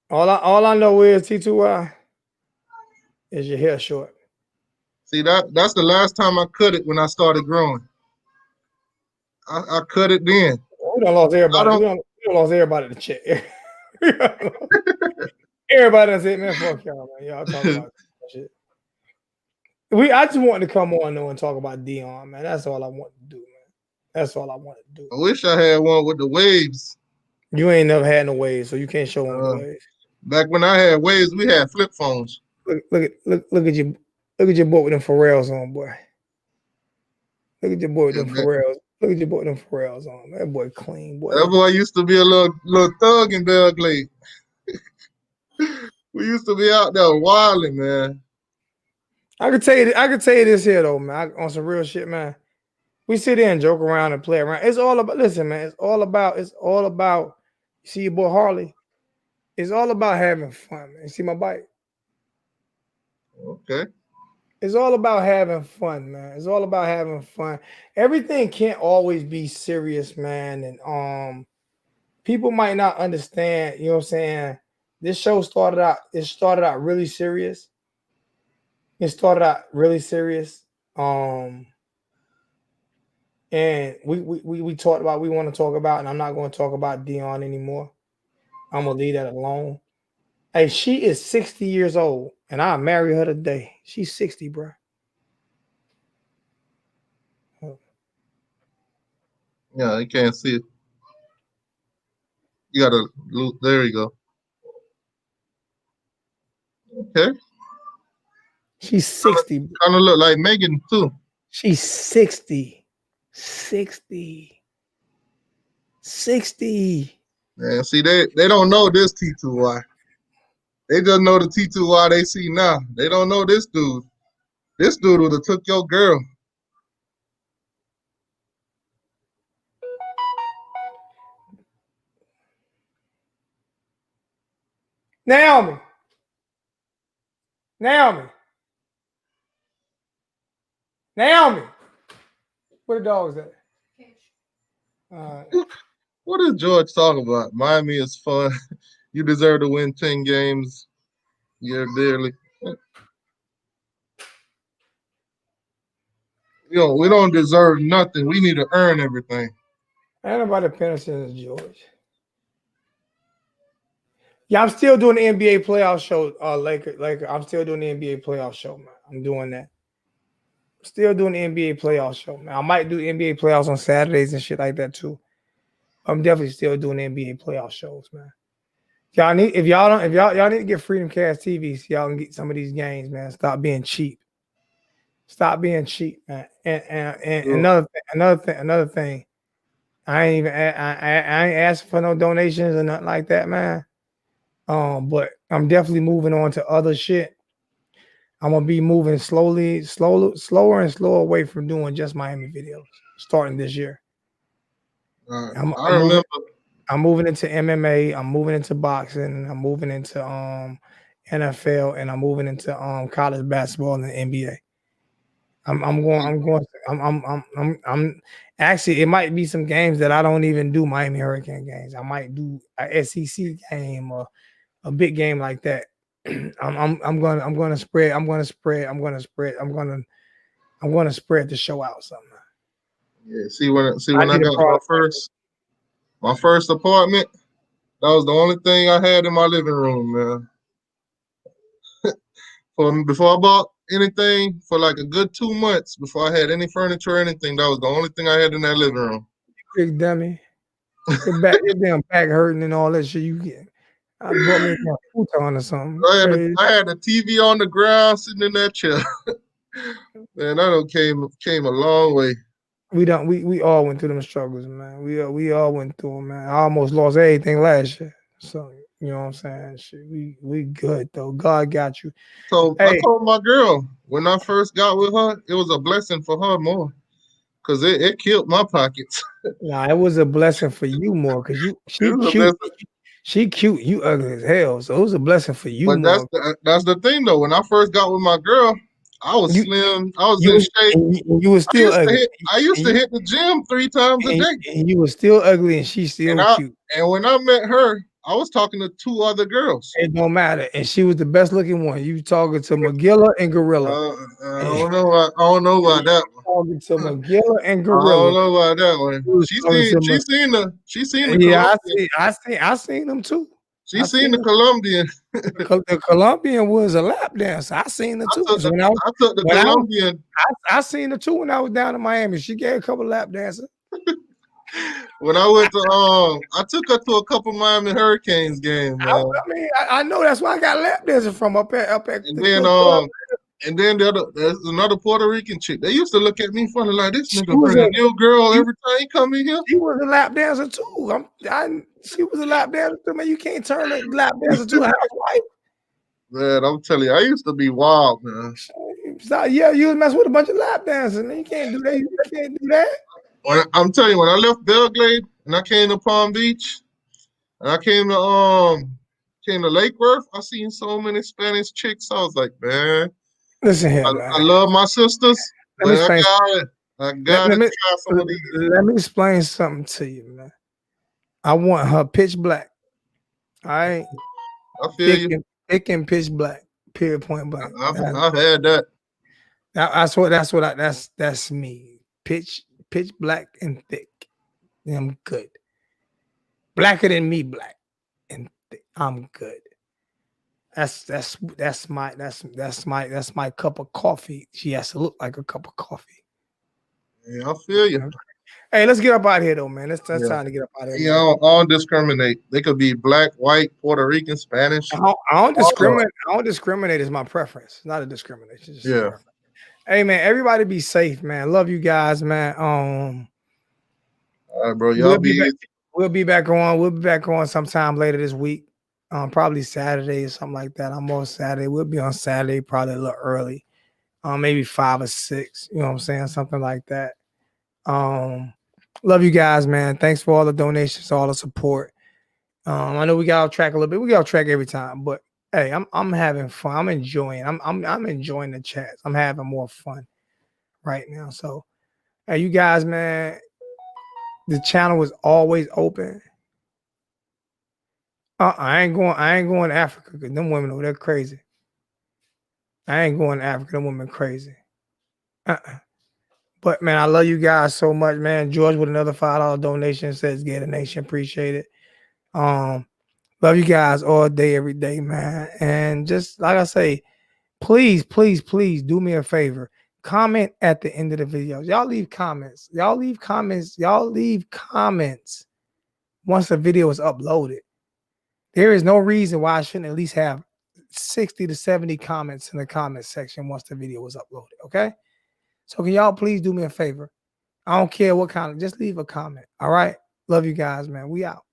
All I know is T2Y is your hair short. See, that's the last time I cut it when I started growing. I cut it then. We done lost everybody. We done lost everybody to check. Everybody done said, man, fuck y'all, man. Y'all talking about shit. I just wanted to come on though and talk about Deion, man. That's all I want to do, man. That's all I want to do. I wish I had one with the waves. You ain't never had no waves, so you can't show one with the waves. Back when I had waves, we had flip phones. Look at your boy with them Pharrells on, boy. Look at your boy with them Pharrells. Look at your boy with them Pharrells on. That boy clean, boy. That boy used to be a little thug in Belgrade. We used to be out there wilding, man. I could tell you this here though, man. On some real shit, man. We sit there and joke around and play around. It's all about. Listen, man. It's all about. You see your boy Harley. It's all about having fun, man. You see my bike. Okay. It's all about having fun, man. It's all about having fun. Everything can't always be serious, man. And people might not understand. You know what I'm saying? This show started out really serious. It started out really serious. And we talked about we want to talk about, and I'm not going to talk about Deion anymore. I'm gonna leave that alone. Hey, she is 60 years old, and I'll marry her today. She's 60, bro. Yeah, you can't see it. You gotta look. There you go. Okay. She's 60. Kind of look like Megan too. She's 60. 60. Man, see, they don't know this T2Y. They just know the T2Y they see now. They don't know this dude. This dude would have took your girl. Naomi. Where the dogs at? What is George talking about? Miami is fun. You deserve to win 10 games. You're dearly. We don't deserve nothing. We need to earn everything. Ain't nobody paying attention to George. Yeah, I'm still doing the NBA playoff show. Laker. I'm still doing the NBA playoff show, man. I'm doing that. Still doing the NBA playoff show, man. I might do NBA playoffs on Saturdays and shit like that too. I'm definitely still doing the NBA playoff shows, man. Y'all need to get Freedom Cast TV so y'all can get some of these games, man. Stop being cheap. Man. And another thing. I ain't asking for no donations or nothing like that, man. But I'm definitely moving on to other shit. I'm gonna be moving slower and slower away from doing just Miami videos starting this year. I remember. I'm moving into MMA. I'm moving into boxing. I'm moving into NFL, and I'm moving into college basketball and the NBA. I'm actually, it might be some games that I don't even do Miami Hurricane games. I might do a SEC game or a big game like that. I'm gonna spread the show out somehow. Yeah, see when I got my first apartment, that was the only thing I had in my living room, man. Before I bought anything for like a good 2 months, before I had any furniture or anything, that was the only thing I had in that living room. You big dummy. Your damn back hurting and all that shit. You get. I bought me a futon or something. I had the TV on the ground sitting in that chair. Man, that came a long way. We all went through them struggles, man. We all went through them, man. I almost lost everything last year. So you know what I'm saying? Shit, we good though. God got you. So I told my girl when I first got with her, it was a blessing for her more. Cause it killed my pockets. Nah, it was a blessing for you more because she cute, you ugly as hell. So it was a blessing for you but more. That's the thing though. When I first got with my girl, I was slim. I was in shape. You were still ugly. I used to hit the gym 3 times a day. And you were still ugly, and she's still cute. And when I met her, I was talking to 2 other girls. It don't matter, and she was the best looking one. You talking to Magilla and Gorilla. I don't know about that one. Talking to Magilla and Gorilla. I don't know about that one. She seen the yeah, Colombian. I seen them too. She seen the Colombian. The Colombian was a lap dancer. I seen her too. I took the Colombian. I seen her too when I was down in Miami. She gave a couple lap dances. When I went to I took her to a couple Miami Hurricanes games. I know that's where I got lap dancing from up at. And then there's another Puerto Rican chick. They used to look at me funny like this nigga bring a new girl every time he come in here. She was a lap dancer too. She was a lap dancer too, man. You can't turn a lap dancer to a housewife. Man, I'm telling you, I used to be wild, man. Yeah, you was messing with a bunch of lap dancers, man. You can't do that. You can't do that. I'm telling you, when I left Belgrade and I came to Palm Beach, and I came to Lake Worth, I seen so many Spanish chicks. I was like, man. Listen here, man. I love my sisters. I got to try some of these. Let me explain something to you, man. I want her pitch black. All right. I feel you. Thick and pitch black. Period. Point blank. I've had that. That's me. Pitch black and thick. I'm good. Blacker than me, black and thick. I'm good. That's my cup of coffee. She has to look like a cup of coffee. Yeah, I feel you. Hey, let's get up out of here though, man. It's time to get up out of here. Yeah, I don't discriminate. They could be black, white, Puerto Rican, Spanish. I don't discriminate. I don't discriminate. It's my preference. It's not a discrimination. It's just hey man, everybody be safe, man. Love you guys, man. All right, bro. Y'all we'll be back on. We'll be back on sometime later this week. Probably Saturday or something like that. I'm on Saturday. We'll be on Saturday, probably a little early. Maybe 5 or 6. You know what I'm saying? Something like that. Love you guys, man. Thanks for all the donations, all the support. I know we got off track a little bit. We get off track every time, but hey, I'm having fun. I'm enjoying. I'm enjoying the chats. I'm having more fun right now. So, hey, you guys, man, the channel is always open. I ain't going to Africa because them women over there crazy. I ain't going to Africa. Them women crazy. But man, I love you guys so much, man. George with another $5 donation says get a nation. Appreciate it. Love you guys all day, every day, man. And just like I say, please do me a favor. Comment at the end of the video. Y'all leave comments. Y'all leave comments once the video is uploaded. There is no reason why I shouldn't at least have 60 to 70 comments in the comment section once the video was uploaded. Okay. So can y'all please do me a favor? I don't care what kind, just leave a comment. All right. Love you guys, man. We out.